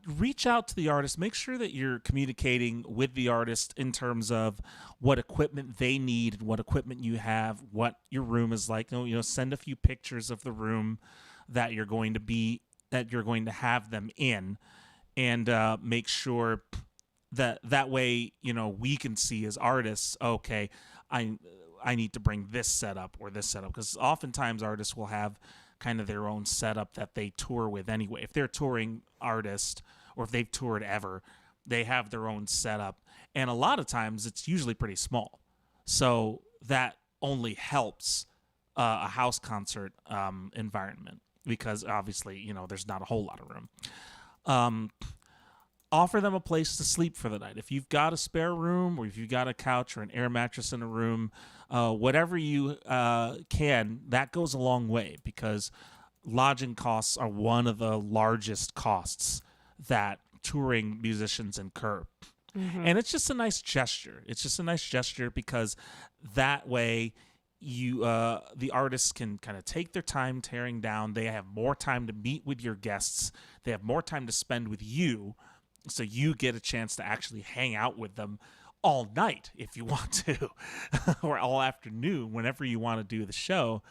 Reach out to the artist. Make sure that you're communicating with the artist in terms of what equipment they need and what equipment you have, what your room is like. Send a few pictures of the room that you're going to have them in, and make sure that way we can see as artists, okay, I need to bring this setup or this setup, because oftentimes artists will have kind of their own setup that they tour with anyway. If they're a touring artist or if they've toured ever, they have their own setup, and a lot of times it's usually pretty small, so that only helps a house concert environment, because obviously there's not a whole lot of room. Offer them a place to sleep for the night. If you've got a spare room, or if you've got a couch or an air mattress in a room, whatever you can, that goes a long way, because lodging costs are one of the largest costs that touring musicians incur. And it's just a nice gesture. It's just a nice gesture because that way the artists can kind of take their time tearing down. They have more time to meet with your guests. They have more time to spend with you. So you get a chance to actually hang out with them all night if you want to, or all afternoon, whenever you want to do the show.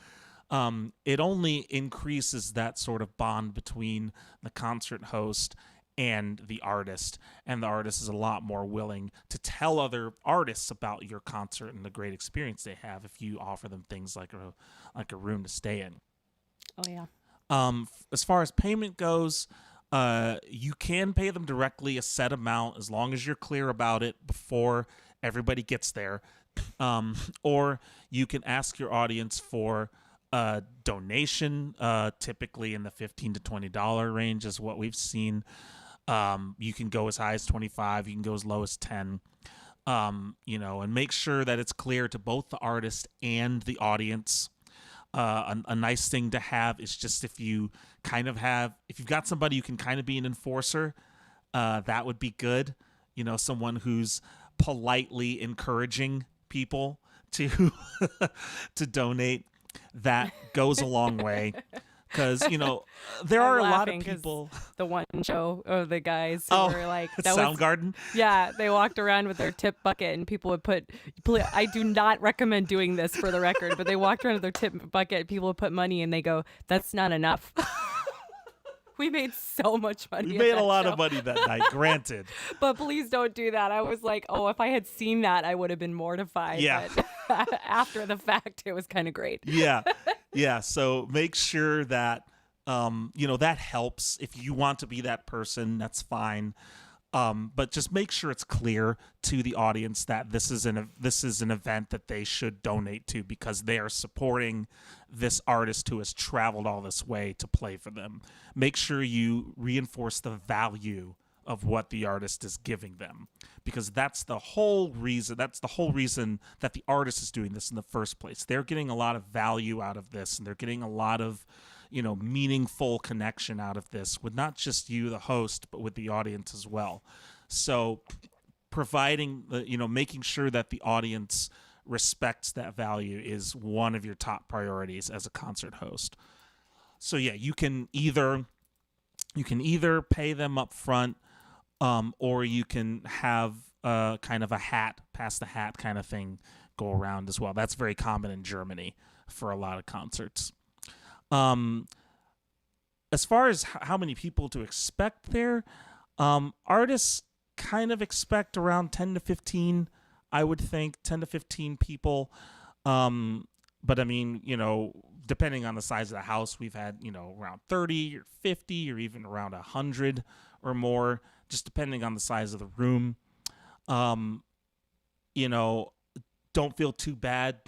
It only increases that sort of bond between the concert host and the artist is a lot more willing to tell other artists about your concert and the great experience they have if you offer them things like a room to stay in. Oh yeah. As far as payment goes, you can pay them directly a set amount as long as you're clear about it before everybody gets there. Or you can ask your audience for a donation, typically in the $15 to $20 range is what we've seen. You can go as high as $25, you can go as low as $10. And make sure that it's clear to both the artist and the audience. A nice thing to have is just if you've got somebody who can kind of be an enforcer, that would be good. Someone who's politely encouraging people to to donate. That goes a long way. because there are a lot of laughing 'cause people. The one show of the guys who were like, Soundgarden. Yeah, they walked around with their tip bucket and people would put, I do not recommend doing this for the record, but they walked around with their tip bucket, people would put money and they go, that's not enough. We made so much money. We at made a that lot show. of money that night, granted. But please don't do that. I was like, oh, if I had seen that, I would have been mortified. Yeah. But after the fact, it was kind of great. Yeah. Yeah. So make sure that, that helps. If you want to be that person, that's fine. But just make sure it's clear to the audience that this is an event that they should donate to because they are supporting this artist who has traveled all this way to play for them. Make sure you reinforce the value of what the artist is giving them, because that's the whole reason that the artist is doing this in the first place. They're getting a lot of value out of this, and they're getting a lot of meaningful connection out of this with not just you, the host, but with the audience as well. So providing making sure that the audience respects that value is one of your top priorities as a concert host. So yeah, you can either pay them up front, or you can have kind of a pass the hat kind of thing go around as well. That's very common in Germany for a lot of concerts. As far as how many people to expect there, artists kind of expect around 10 to 15, I would think, 10 to 15 people. But I mean, depending on the size of the house, we've had, around 30 or 50 or even around 100 or more, just depending on the size of the room. Don't feel too bad.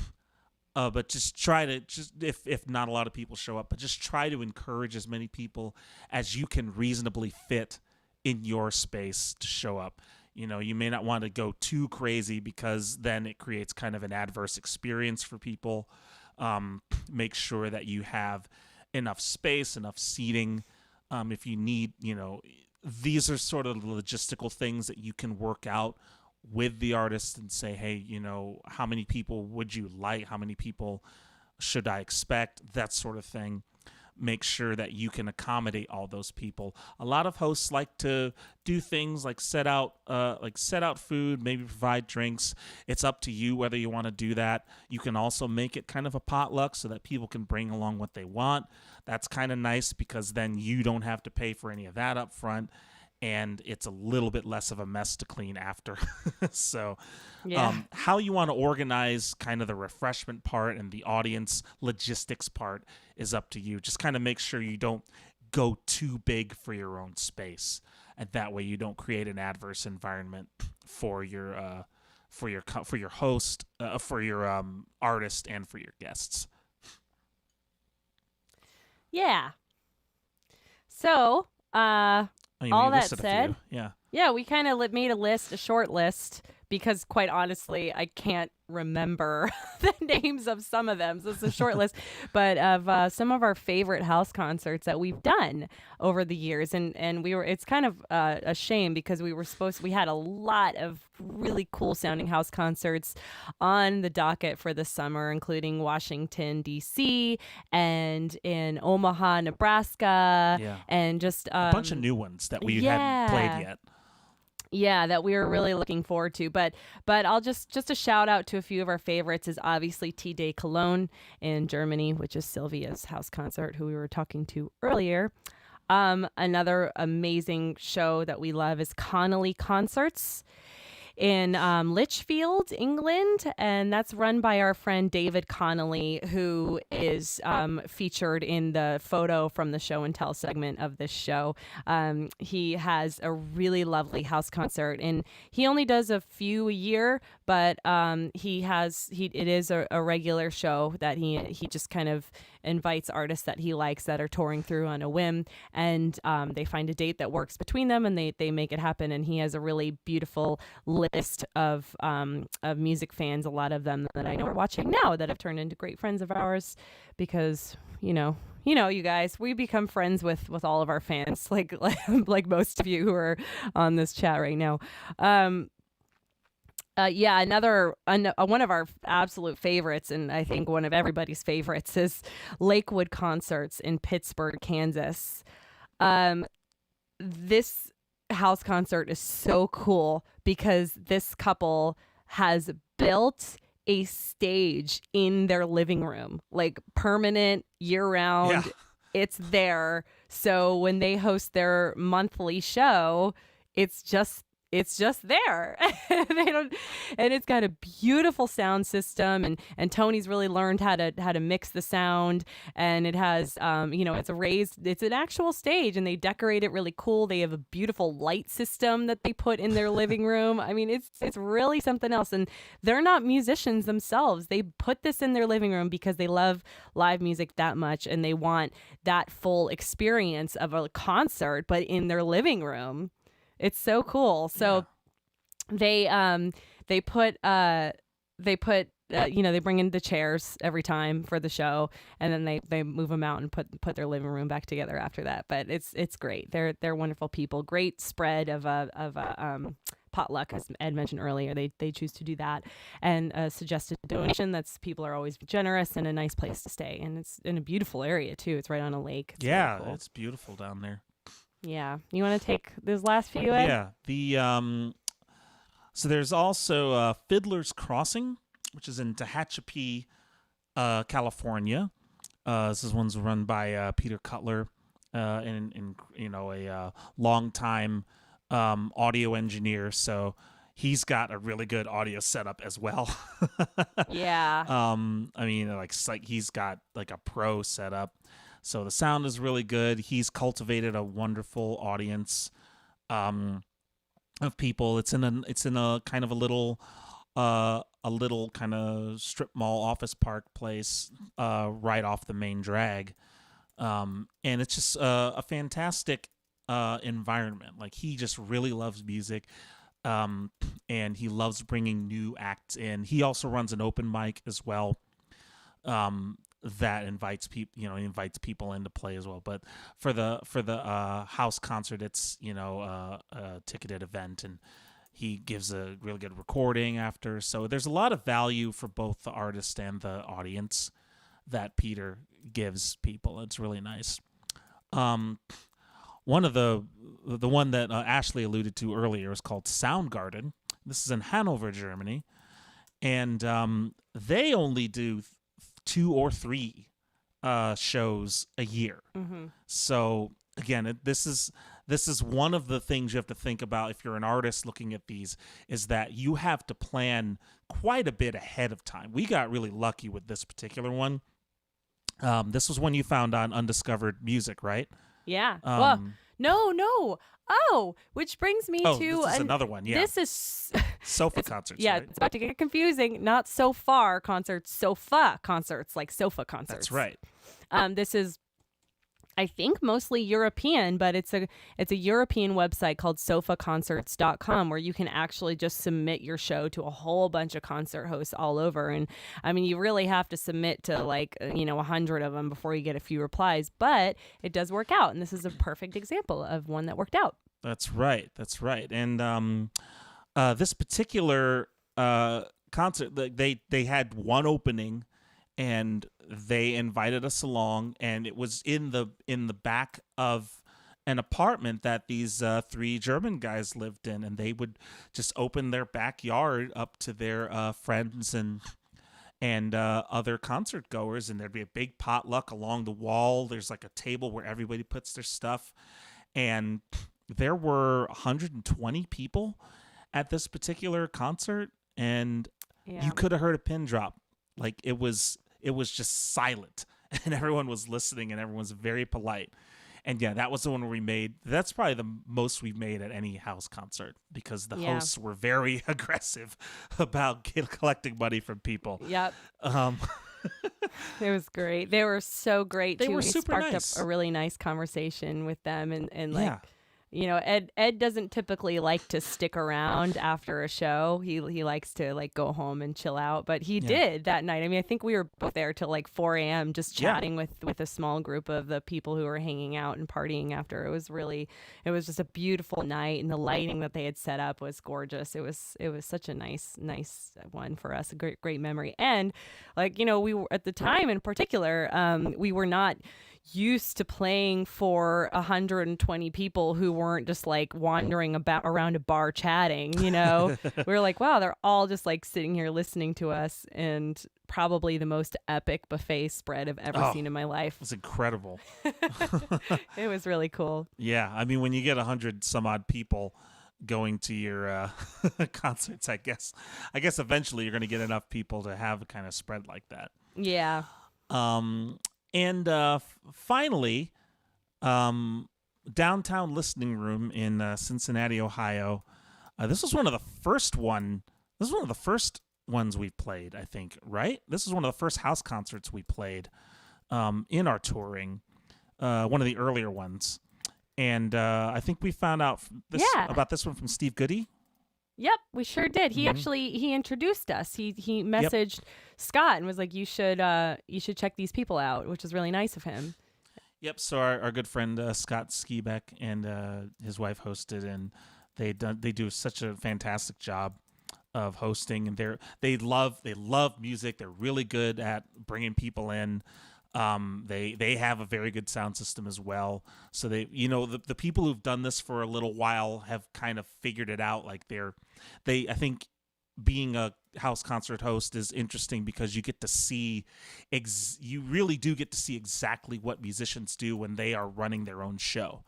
But just try to, if not a lot of people show up, but just try to encourage as many people as you can reasonably fit in your space to show up. You may not want to go too crazy because then it creates kind of an adverse experience for people. Make sure that you have enough space, enough seating. If you need, these are sort of the logistical things that you can work out with the artist and say, hey, how many people would you like? How many people should I expect? That sort of thing. Make sure that you can accommodate all those people. A lot of hosts like to do things like set out food, maybe provide drinks. It's up to you whether you want to do that. You can also make it kind of a potluck so that people can bring along what they want. That's kind of nice because then you don't have to pay for any of that up front. And it's a little bit less of a mess to clean after. So how you want to organize kind of the refreshment part and the audience logistics part is up to you. Just kind of make sure you don't go too big for your own space. And that way you don't create an adverse environment for your host, for your artist, and for your guests. Yeah. So, all that said, yeah, we kind of made a short list, because quite honestly, I can't remember the names of some of them. So it's a short list, but of some of our favorite house concerts that we've done over the years. And it's kind of a shame because we had a lot of really cool sounding house concerts on the docket for the summer, including Washington, D.C. and in Omaha, Nebraska, and just a bunch of new ones that we hadn't played yet. Yeah, that we were really looking forward to. But I'll just a shout out to a few of our favorites is obviously T-Day Cologne in Germany, which is Silvia's house concert, who we were talking to earlier. Another amazing show that we love is Connolly Concerts in Lichfield, England, and that's run by our friend David Connolly, who is featured in the photo from the show and tell segment of this show. He has a really lovely house concert, and he only does a few a year, but it is a regular show that he just kind of invites artists that he likes that are touring through on a whim, and they find a date that works between them, and they make it happen. And he has a really beautiful list of music fans, a lot of them that I know are watching now that have turned into great friends of ours, because you guys, we become friends with all of our fans, like most of you who are on this chat right now. Yeah, one of our absolute favorites, and I think one of everybody's favorites, is Lakewood Concerts in Pittsburgh, Kansas. This house concert is so cool because this couple has built a stage in their living room, like permanent, year round. Yeah. It's there. So when they host their monthly show, it's just there. They don't, and it's got a beautiful sound system, and Tony's really learned how to mix the sound, and it has it's an actual stage, and they decorate it really cool. They have a beautiful light system that they put in their living room. I mean, it's really something else, and they're not musicians themselves. They put this in their living room because they love live music that much, and they want that full experience of a concert, but in their living room. It's so cool. So they put they bring in the chairs every time for the show, and then they move them out and put their living room back together after that. But it's great. They're wonderful people. Great spread of potluck, as Ed mentioned earlier. They choose to do that, and a suggested donation. People are always generous, and a nice place to stay, and it's in a beautiful area too. It's right on a lake. It's really cool. It's beautiful down there. Yeah. You want to take those last few, Ed? Yeah. So there's also Fiddler's Crossing, which is in Tehachapi, California. This one's run by Peter Cutler, and a longtime audio engineer. So he's got a really good audio setup as well. Yeah. He's got like a pro setup. So the sound is really good. He's cultivated a wonderful audience of people. It's in a kind of a little kind of strip mall office park place right off the main drag, and it's just a fantastic environment. Like, he just really loves music, and he loves bringing new acts in. He also runs an open mic as well. That invites people in to play as well. But for the house concert, it's a ticketed event, and he gives a really good recording after. So there's a lot of value for both the artist and the audience that Peter gives people. It's really nice. One of the one that Ashley alluded to earlier is called Soundgarden. This is in Hanover, Germany, and they only do 2 or 3 shows a year. Mm-hmm. So again, this is one of the things you have to think about if you're an artist looking at these, is that you have to plan quite a bit ahead of time. We got really lucky with this particular one. This was one you found on Undiscovered Music, right? Yeah. Well, no. Oh, which brings me to this is another one. Yeah. This is Sofa concerts. Yeah, right? It's about to get confusing. Not so far concerts, sofa concerts, like sofa concerts. That's right. This is, I think, mostly European, but it's a European website called sofaconcerts.com, where you can actually just submit your show to a whole bunch of concert hosts all over. And I mean, you really have to submit to 100 of them before you get a few replies, but it does work out. And this is a perfect example of one that worked out. That's right. And this particular concert, they had one opening, and they invited us along, and it was in the back of an apartment that these 3 German guys lived in, and they would just open their backyard up to their friends and other concert goers, and there'd be a big potluck along the wall. There's like a table where everybody puts their stuff, and there were 120 people at this particular concert, and you could have heard a pin drop. Like, it was just silent, and everyone was listening, and everyone was very polite. And yeah, that was the one where we made. That's probably the most we've made at any house concert, because the hosts were very aggressive about collecting money from people. Yep. It was great. They were so great. They too. were We super sparked nice. up a really nice conversation with them, and Ed doesn't typically like to stick around after a show. He likes to like go home and chill out, but he did that night. I mean, I think we were both there till like 4 a.m. just chatting with a small group of the people who were hanging out and partying after. It was just a beautiful night, and the lighting that they had set up was gorgeous. It was such a nice one for us, a great memory. And like, we were at the time in particular, we were not used to playing for 120 people who weren't just like wandering around a bar chatting. We were like, wow, they're all just like sitting here listening to us, and probably the most epic buffet spread I've ever seen in my life. It's incredible. It was really cool. Yeah, I mean, when you get 100 some odd people going to your concerts, I guess eventually you're going to get enough people to have a kind of spread like that. Yeah. And finally, Downtown Listening Room in Cincinnati, Ohio. This was one of the first ones we played, I think, right? This is one of the first house concerts we played in our touring, one of the earlier ones. And I think we found out about this one from Steve Goody. Yep, we sure did. He he introduced us. He messaged Scott and was like, you should check these people out, which was really nice of him. Yep. So our good friend Scott Skiebeck and his wife hosted, and they do such a fantastic job of hosting, and they love music. They're really good at bringing people in. They have a very good sound system as well. So the people who've done this for a little while have kind of figured it out. Like I think being a house concert host is interesting because you get to see, you really do get to see exactly what musicians do when they are running their own show.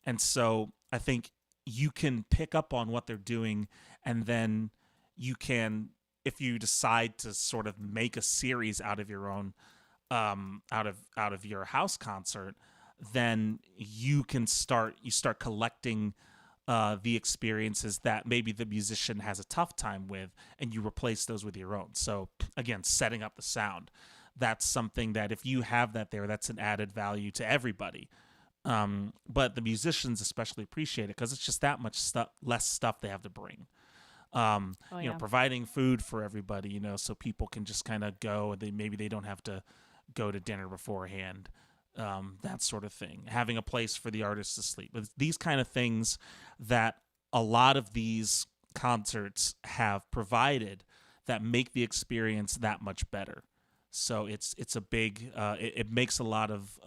And so I think you can pick up on what they're doing, and then you can, if you decide to sort of make a series out of your own, out of your house concert, then you start collecting the experiences that maybe the musician has a tough time with, and you replace those with your own. So again, setting up the sound, that's something that if you have that there, that's an added value to everybody. But the musicians especially appreciate it because it's just that much less stuff they have to bring. Providing food for everybody, so people can just kind of go, and maybe they don't have to go to dinner beforehand, that sort of thing. Having a place for the artists to sleep. But these kind of things that a lot of these concerts have provided that make the experience that much better. So it's a big, it makes a lot of,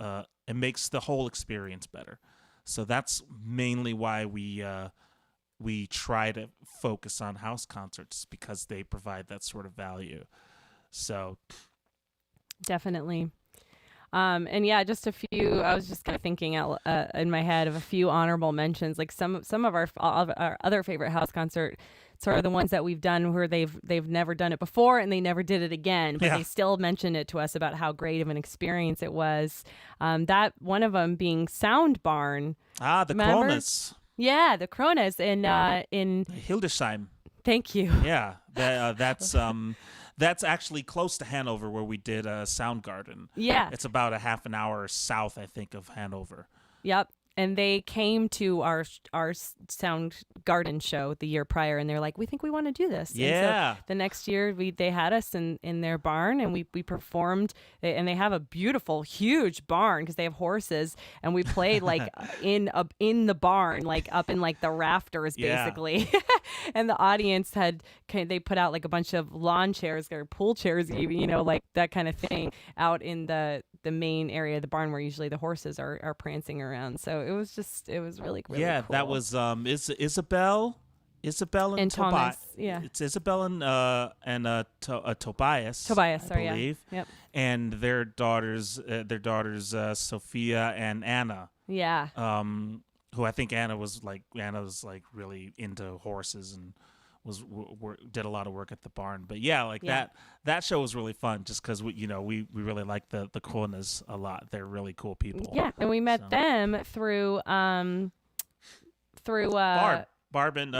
it makes the whole experience better. So that's mainly why we try to focus on house concerts, because they provide that sort of value. So definitely. And yeah, just a few, I was just kind of thinking out in my head of a few honorable mentions, like some of our other favorite house concerts are the ones that we've done where they've never done it before and they never did it again, but they still mentioned it to us about how great of an experience it was. That one of them being Sound Barn. The Kronos. Yeah, the Kronos in Hildesheim. Thank you. Yeah, that's actually close to Hanover, where we did Soundgarden. Yeah, it's about a half an hour south, I think, of Hanover. Yep. And they came to our Soundgarden show the year prior, and they're like, "We think we want to do this." Yeah. And so the next year, they had us in their barn, and we performed. And they have a beautiful, huge barn because they have horses, and we played like in the barn, like up in like the rafters, basically. And the audience they put out like a bunch of lawn chairs or pool chairs, even, like that kind of thing, out in the main area of the barn where usually the horses are prancing around. So it was really cool. That was Isabel and Thomas. It's Isabel and Tobias, I believe. Yeah. Yep. And their daughters Sophia and Anna. Yeah. Who I think Anna's really into horses and did a lot of work at the barn. But that show was really fun just because we really like the Kronas a lot. They're really cool people. Yeah, and we met them through Barb and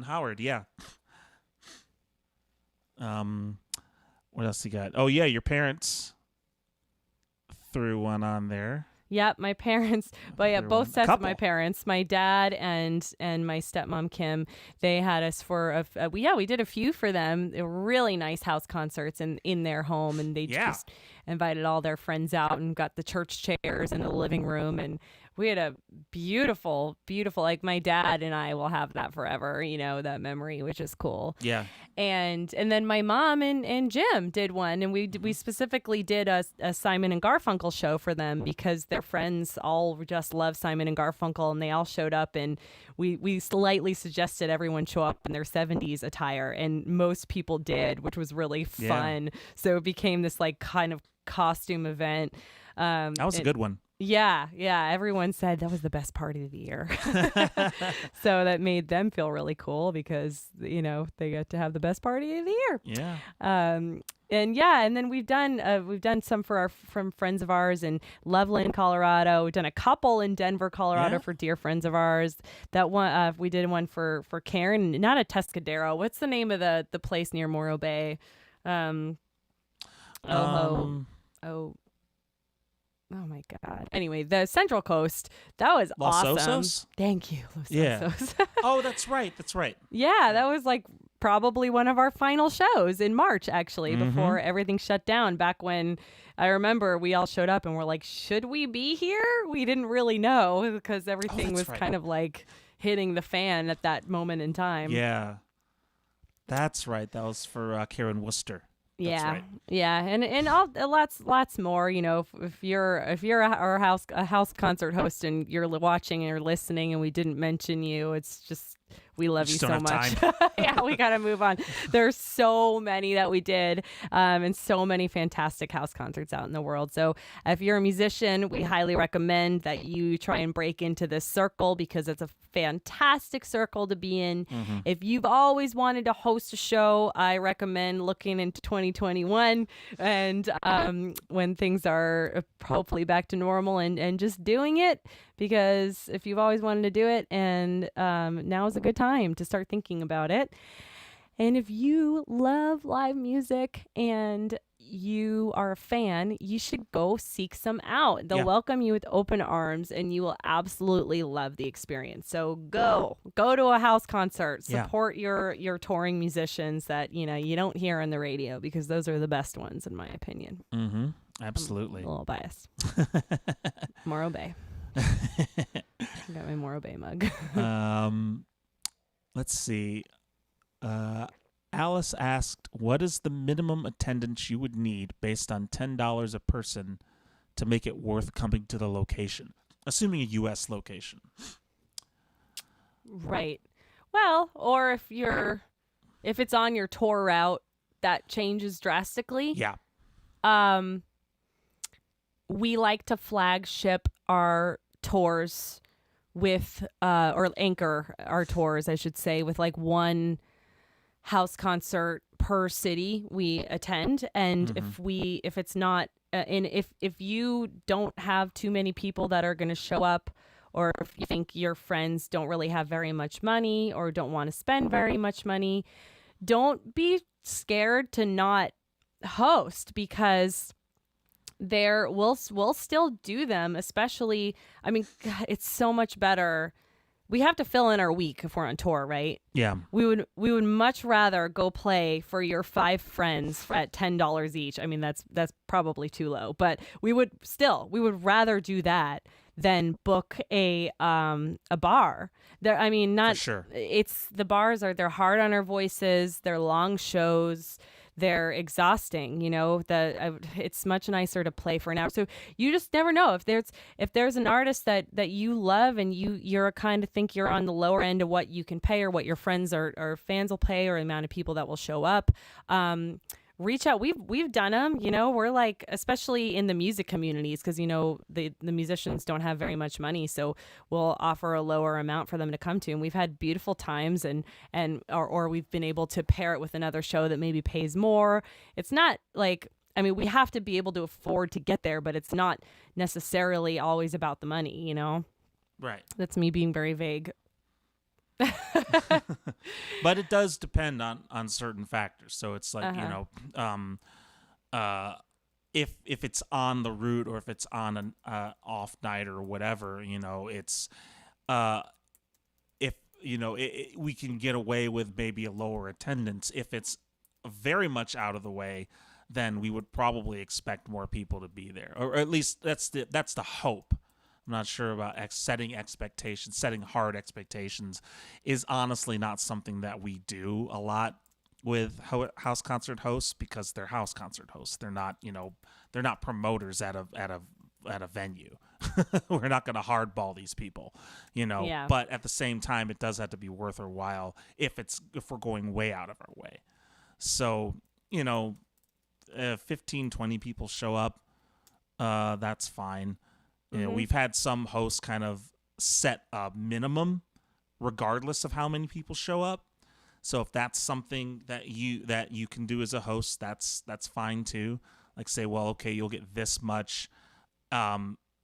Howard. Yeah. What else you got? Oh yeah, your parents threw one on there. Yep, my parents, but yeah, both sets of my parents, my dad and my stepmom Kim, they had us for we did a few for them. They were really nice house concerts in their home, and they just invited all their friends out and got the church chairs in the living room, and we had a beautiful, like my dad and I will have that forever, that memory, which is cool. Yeah. And then my mom and Jim did one, and we specifically did a Simon and Garfunkel show for them because their friends all just love Simon and Garfunkel, and they all showed up, and we slightly suggested everyone show up in their 70s attire, and most people did, which was really fun. Yeah. So it became this like kind of costume event. That was a good one. Yeah. Everyone said that was the best party of the year. So that made them feel really cool because, they got to have the best party of the year. Yeah. And then we've done some from friends of ours in Loveland, Colorado. We've done a couple in Denver, Colorado for dear friends of ours. That one we did one for Karen, not a Tuscadero. What's the name of the place near Morro Bay? Oh my God. Anyway, the Central Coast, that was Los awesome. Osos? Thank you, Los Osos. Oh, that's right. Yeah, that was like probably one of our final shows in March, actually, before everything shut down. Back when I remember we all showed up and we're like, should we be here? We didn't really know because everything was kind of like hitting the fan at that moment in time. Yeah. That's right. That was for Karen Worcester. That's right. Yeah, and lots more. If you're a house concert host and you're watching and you're listening and we didn't mention you, it's just we love you so much. Yeah, we gotta move on. There's so many that we did, and so many fantastic house concerts out in the world. So if you're a musician, we highly recommend that you try and break into this circle because it's a fantastic circle to be in. If you've always wanted to host a show, I recommend looking into 2021 and when things are hopefully back to normal and just doing it, because if you've always wanted to do it, and now is a good time to start thinking about it. And if you love live music and you are a fan, you should go seek some out. They'll welcome you with open arms, and you will absolutely love the experience. So go to a house concert, support your touring musicians that you don't hear on the radio, because those are the best ones in my opinion. Absolutely. I'm a little biased. Morro Bay. I got my Morro Bay mug. Let's see. Alice asked, what is the minimum attendance you would need based on $10 a person to make it worth coming to the location? Assuming a U.S. location. Right. Well, or if it's on your tour route, that changes drastically. Yeah. We like to flagship our tours with, or anchor our tours, I should say, with like one house concert per city we attend. And if it's not, and if you don't have too many people that are going to show up, or if you think your friends don't really have very much money or don't want to spend very much money, don't be scared to not host, because we'll still do them. Especially, I mean, God, it's so much better. We have to fill in our week if we're on tour, right? Yeah. We would much rather go play for your 5 friends at $10 each. I mean, that's probably too low, but we would rather do that than book a bar. There, I mean, not for sure. The bars they're hard on our voices. They're long shows. They're exhausting, it's much nicer to play for an hour. So you just never know if there's an artist that you love and you're kind of think you're on the lower end of what you can pay or what your friends or fans will pay or the amount of people that will show up. Reach out. We've done them, we're like, especially in the music communities, because, the musicians don't have very much money. So we'll offer a lower amount for them to come to. And we've had beautiful times or we've been able to pair it with another show that maybe pays more. It's not like, I mean, we have to be able to afford to get there, but it's not necessarily always about the money, Right. That's me being very vague. But it does depend on certain factors. So it's like, if it's on the route or if it's on an off night or whatever, it's if we can get away with maybe a lower attendance. If it's very much out of the way, then we would probably expect more people to be there, or at least that's the hope. I'm not sure about setting expectations. Setting hard expectations is honestly not something that we do a lot with house concert hosts, because they're house concert hosts. They're not, they're not promoters at a venue. We're not going to hardball these people, Yeah. But at the same time, it does have to be worth our while if we're going way out of our way. So, 15, 20 people show up, that's fine. We've had some hosts kind of set a minimum regardless of how many people show up. So if that's something that you can do as a host, that's fine too. Like say, well, okay, you'll get this much,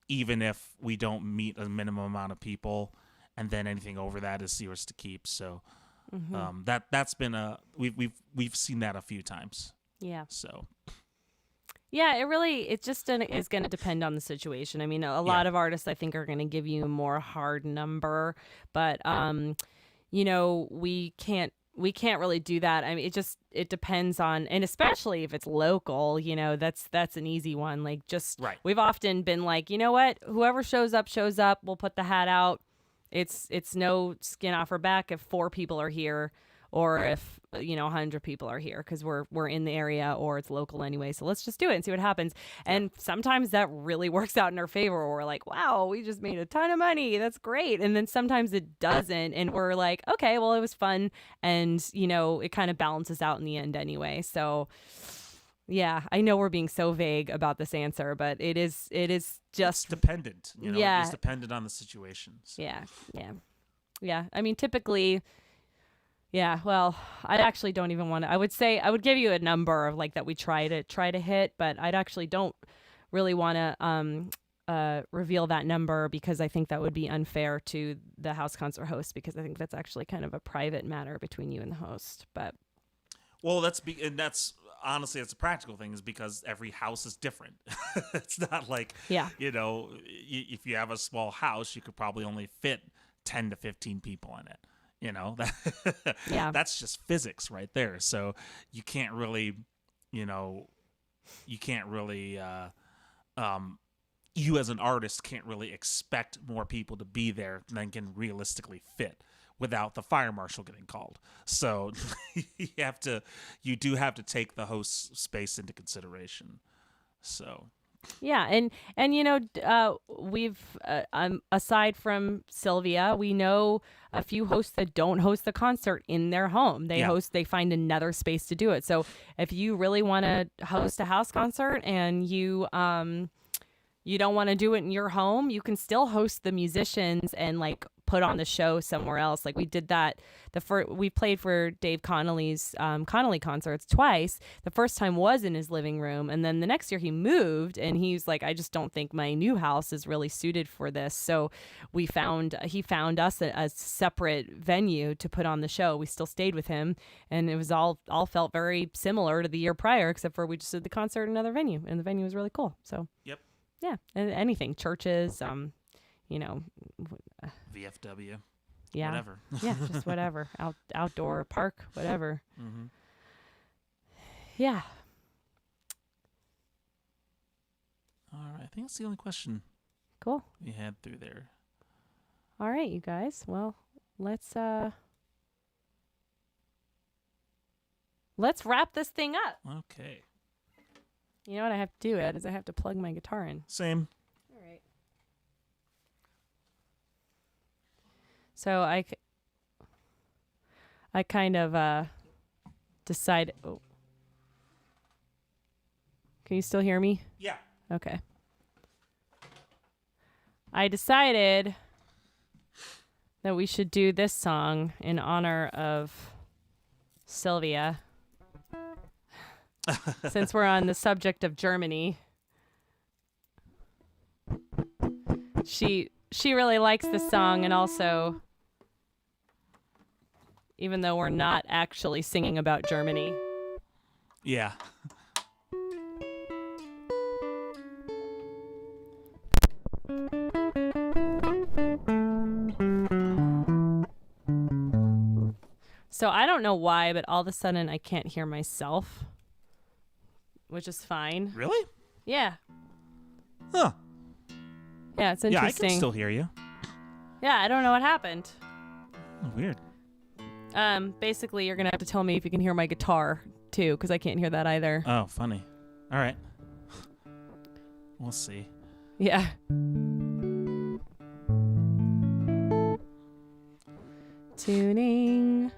even if we don't meet a minimum amount of people, and then anything over that is yours to keep. So that's been we've seen that a few times. Yeah. So. Yeah, it just is going to depend on the situation. I mean, a lot of artists I think are going to give you a more hard number, but we can't really do that. I mean, it depends on, and especially if it's local, that's an easy one. Like Right. We've often been like, you know what, whoever shows up. We'll put the hat out. It's no skin off our back if 4 people are here, or if 100 people are here, because we're in the area or it's local anyway. So let's just do it and see what happens. And sometimes that really works out in our favor. We're like, wow, we just made a ton of money. That's great. And then sometimes it doesn't, and we're like, okay, well, it was fun, and it kind of balances out in the end anyway. So yeah, I know we're being so vague about this answer, but it is just It's dependent. Yeah. It's dependent on the situation. So. Yeah. I mean, typically. Yeah, well, I actually don't even want to. I would give you a number of like that we try to hit, but I actually don't really want to reveal that number, because I think that would be unfair to the house concert host, because I think that's actually kind of a private matter between you and the host. But well, and that's honestly, it's a practical thing, is because every house is different. It's not like if you have a small house, you could probably only fit 10 to 15 people in it. That's just physics right there. So you can't really, you as an artist can't really expect more people to be there than can realistically fit without the fire marshal getting called. So you do have to take the host's space into consideration. So. Yeah, and we've aside from Silvia, we know a few hosts that don't host the concert in their home. They find another space to do it. So if you really want to host a house concert and you don't want to do it in your home, you can still host the musicians and like put on the show somewhere else. Like we did that. We played for Dave Connolly's Connolly concerts twice. The first time was in his living room, and then the next year he moved, and he's like, I just don't think my new house is really suited for this. So he found us a separate venue to put on the show. We still stayed with him, and it was all felt very similar to the year prior, except for we just did the concert in another venue, and the venue was really cool. So Yep. Yeah, and anything, churches, VFW. Yeah. Whatever. Yeah, just whatever. Outdoor park, whatever. Mm-hmm. Yeah. All right. I think that's the only question Cool. we had through there. All right, you guys. Well, let's wrap this thing up. Okay. You know what I have to do, Ed, is I have to plug my guitar in. Same. All right. So I kind of decided. Oh. Can you still hear me? Yeah. Okay. I decided that we should do this song in honor of Silvia. Since we're on the subject of Germany. She really likes this song, and also, even though we're not actually singing about Germany. Yeah. So I don't know why, but all of a sudden I can't hear myself, which is fine. Really? Yeah. Huh. Yeah, it's Yeah, I interesting. can still hear you. Yeah, I don't know what happened. Oh, weird. Basically, you're going to have to tell me if you can hear my guitar, too, because I can't hear that either. Oh, funny. All right. We'll see. Yeah. Tuning.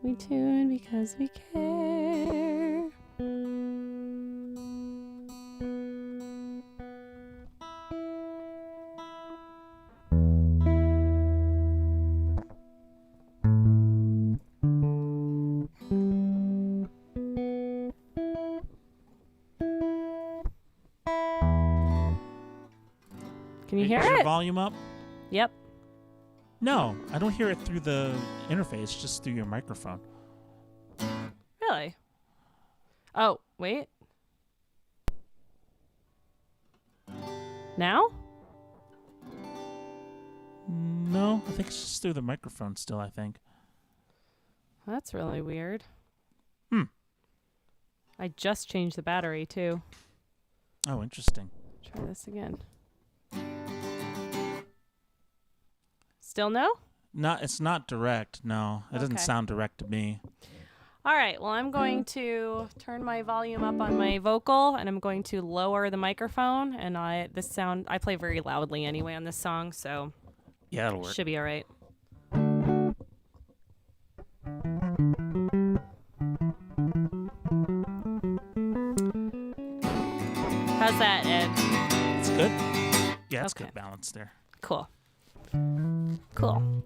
We tune because we care. Can you hear Is your it? volume up? Yep. No, I don't hear it through the interface, just through your microphone. Really? Oh, wait. Now? No, I think it's just through the microphone still, I think. That's really weird. Hmm. I just changed the battery, too. Oh, interesting. Try this again. Still no? It's not direct, no. It doesn't Okay. sound direct to me. All right, well, I'm going to turn my volume up on my vocal, and I'm going to lower the microphone, and I play very loudly anyway on this song, so Yeah, it'll work. should be all right. How's that, Ed? It's good. Yeah, it's Okay. good balance there. Cool. Cool.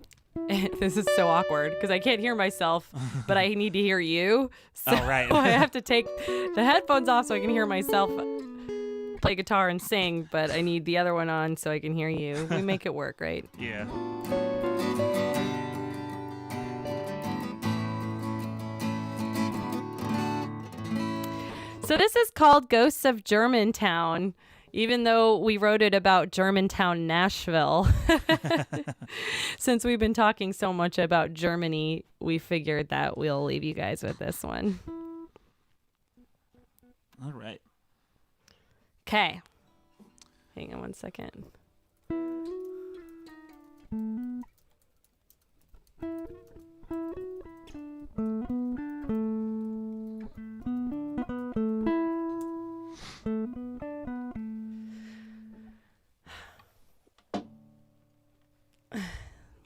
This is so awkward because I can't hear myself, but I need to hear you. So Oh, right. I have to take the headphones off so I can hear myself play guitar and sing, but I need the other one on so I can hear you. We make it work, right? Yeah. So this is called Ghosts of Germantown, even though we wrote it about Germantown, Nashville. Since we've been talking so much about Germany, we figured that we'll leave you guys with this one. All right. Okay. Hang on one second.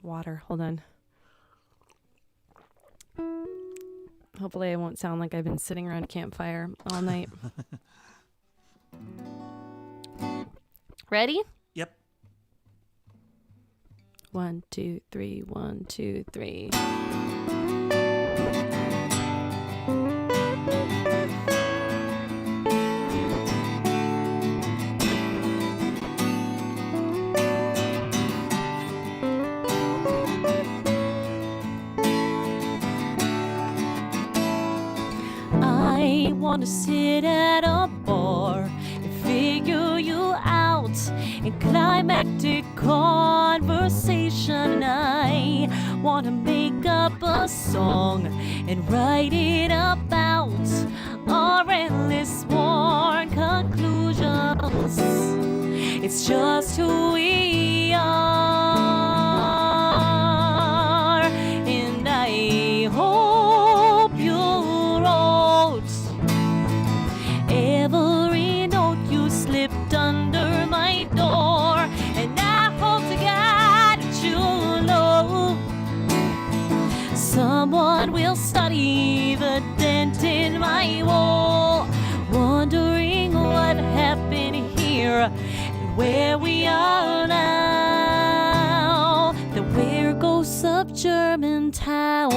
Water. Hold on. Hopefully I won't sound like I've been sitting around a campfire all night. Ready? Yep. 1, 2, 3, 1, 2, 3. I want to sit at a bar and figure you out in climactic conversation. I want to make up a song and write it about our endless worn conclusions. It's just who we are, and I hope you wrote every note you slipped under my door, and I hope to God that you'll know someone will study the dent in my wall, wondering what happened here and where we are now, the where ghosts of Germantown.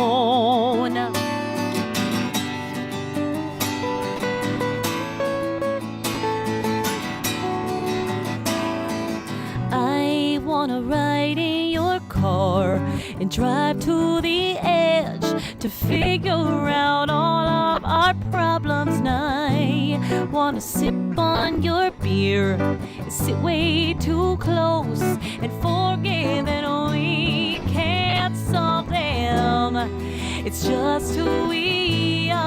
I wanna ride in your car and drive to the edge to figure out all of our problems nigh. Wanna sip on your beer, sit way too close, and forget that we can't solve them. It's just who we are,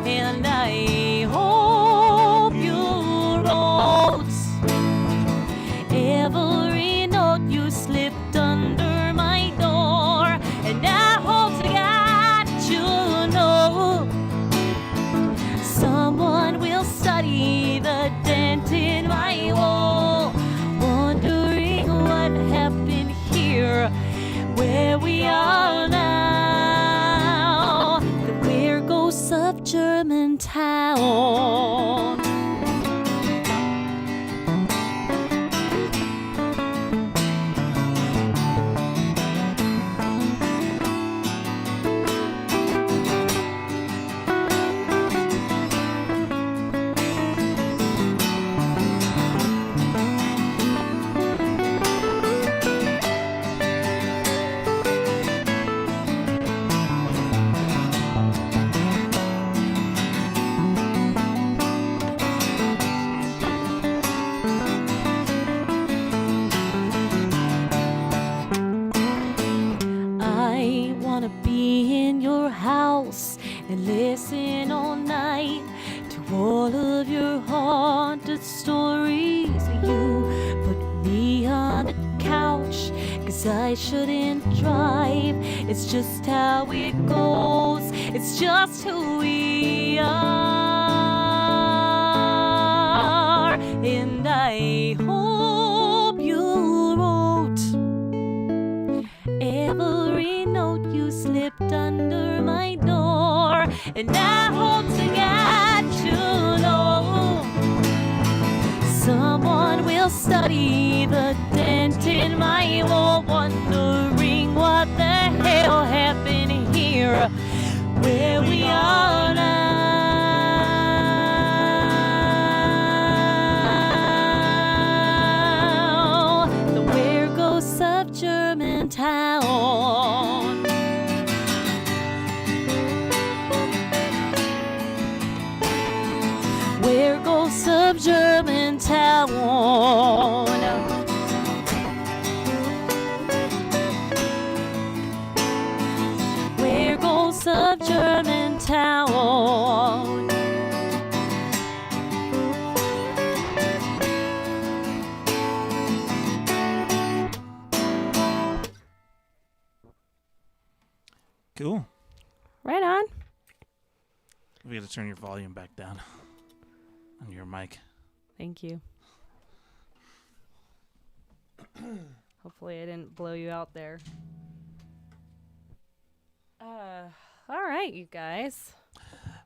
and I hope you wrote every note you slipped under my door, and I hope to God that you know someone will study the dent in my wall, wondering what happened here, where we are now, the we're ghosts of Germantown. I wanna be in your house and listen all night to all of your haunted stories. You put me on the couch, 'cause I shouldn't drive. It's just how it goes, it's just who we are. And I hope you wrote every note you slipped under my door, and I hope to God you know someone will study the dent in my wall, wondering what the hell happened here, where we are now, the we're ghosts of Germantown. We're ghosts of Germantown. We're ghosts of Germantown. Cool. Right on. We got to turn your volume back down on your mic. Thank you. Hopefully I didn't blow you out there. All right, you guys.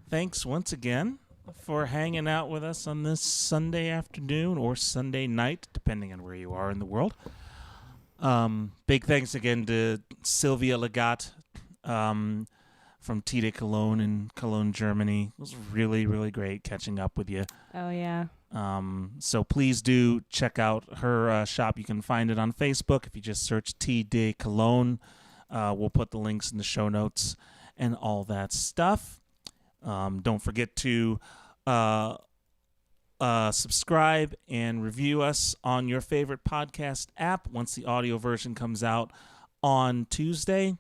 Thanks once again for hanging out with us on this Sunday afternoon or Sunday night, depending on where you are in the world. Big thanks again to Silvia Legat from Tide Cologne in Cologne, Germany. It was really, really great catching up with you. Oh, yeah. So please do check out her shop. You can find it on Facebook if you just search Tide Cologne. We'll put the links in the show notes and all that stuff. Don't forget to subscribe and review us on your favorite podcast app once the audio version comes out on Tuesday.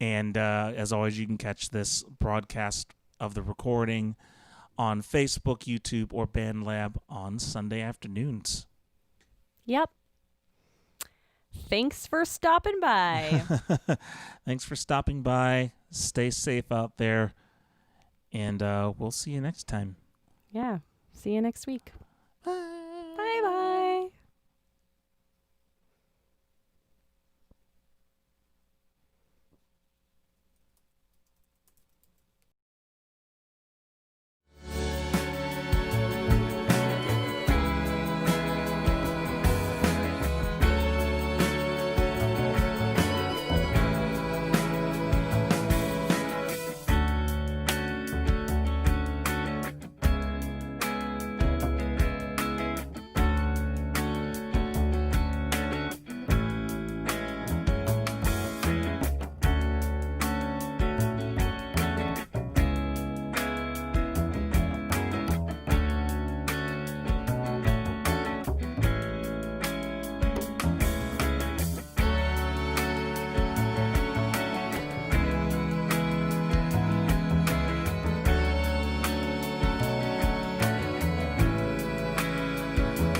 And as always, you can catch this broadcast of the recording on Facebook, YouTube, or BandLab on Sunday afternoons. Yep. Thanks for stopping by. Thanks for stopping by. Stay safe out there. And we'll see you next time. Yeah. See you next week.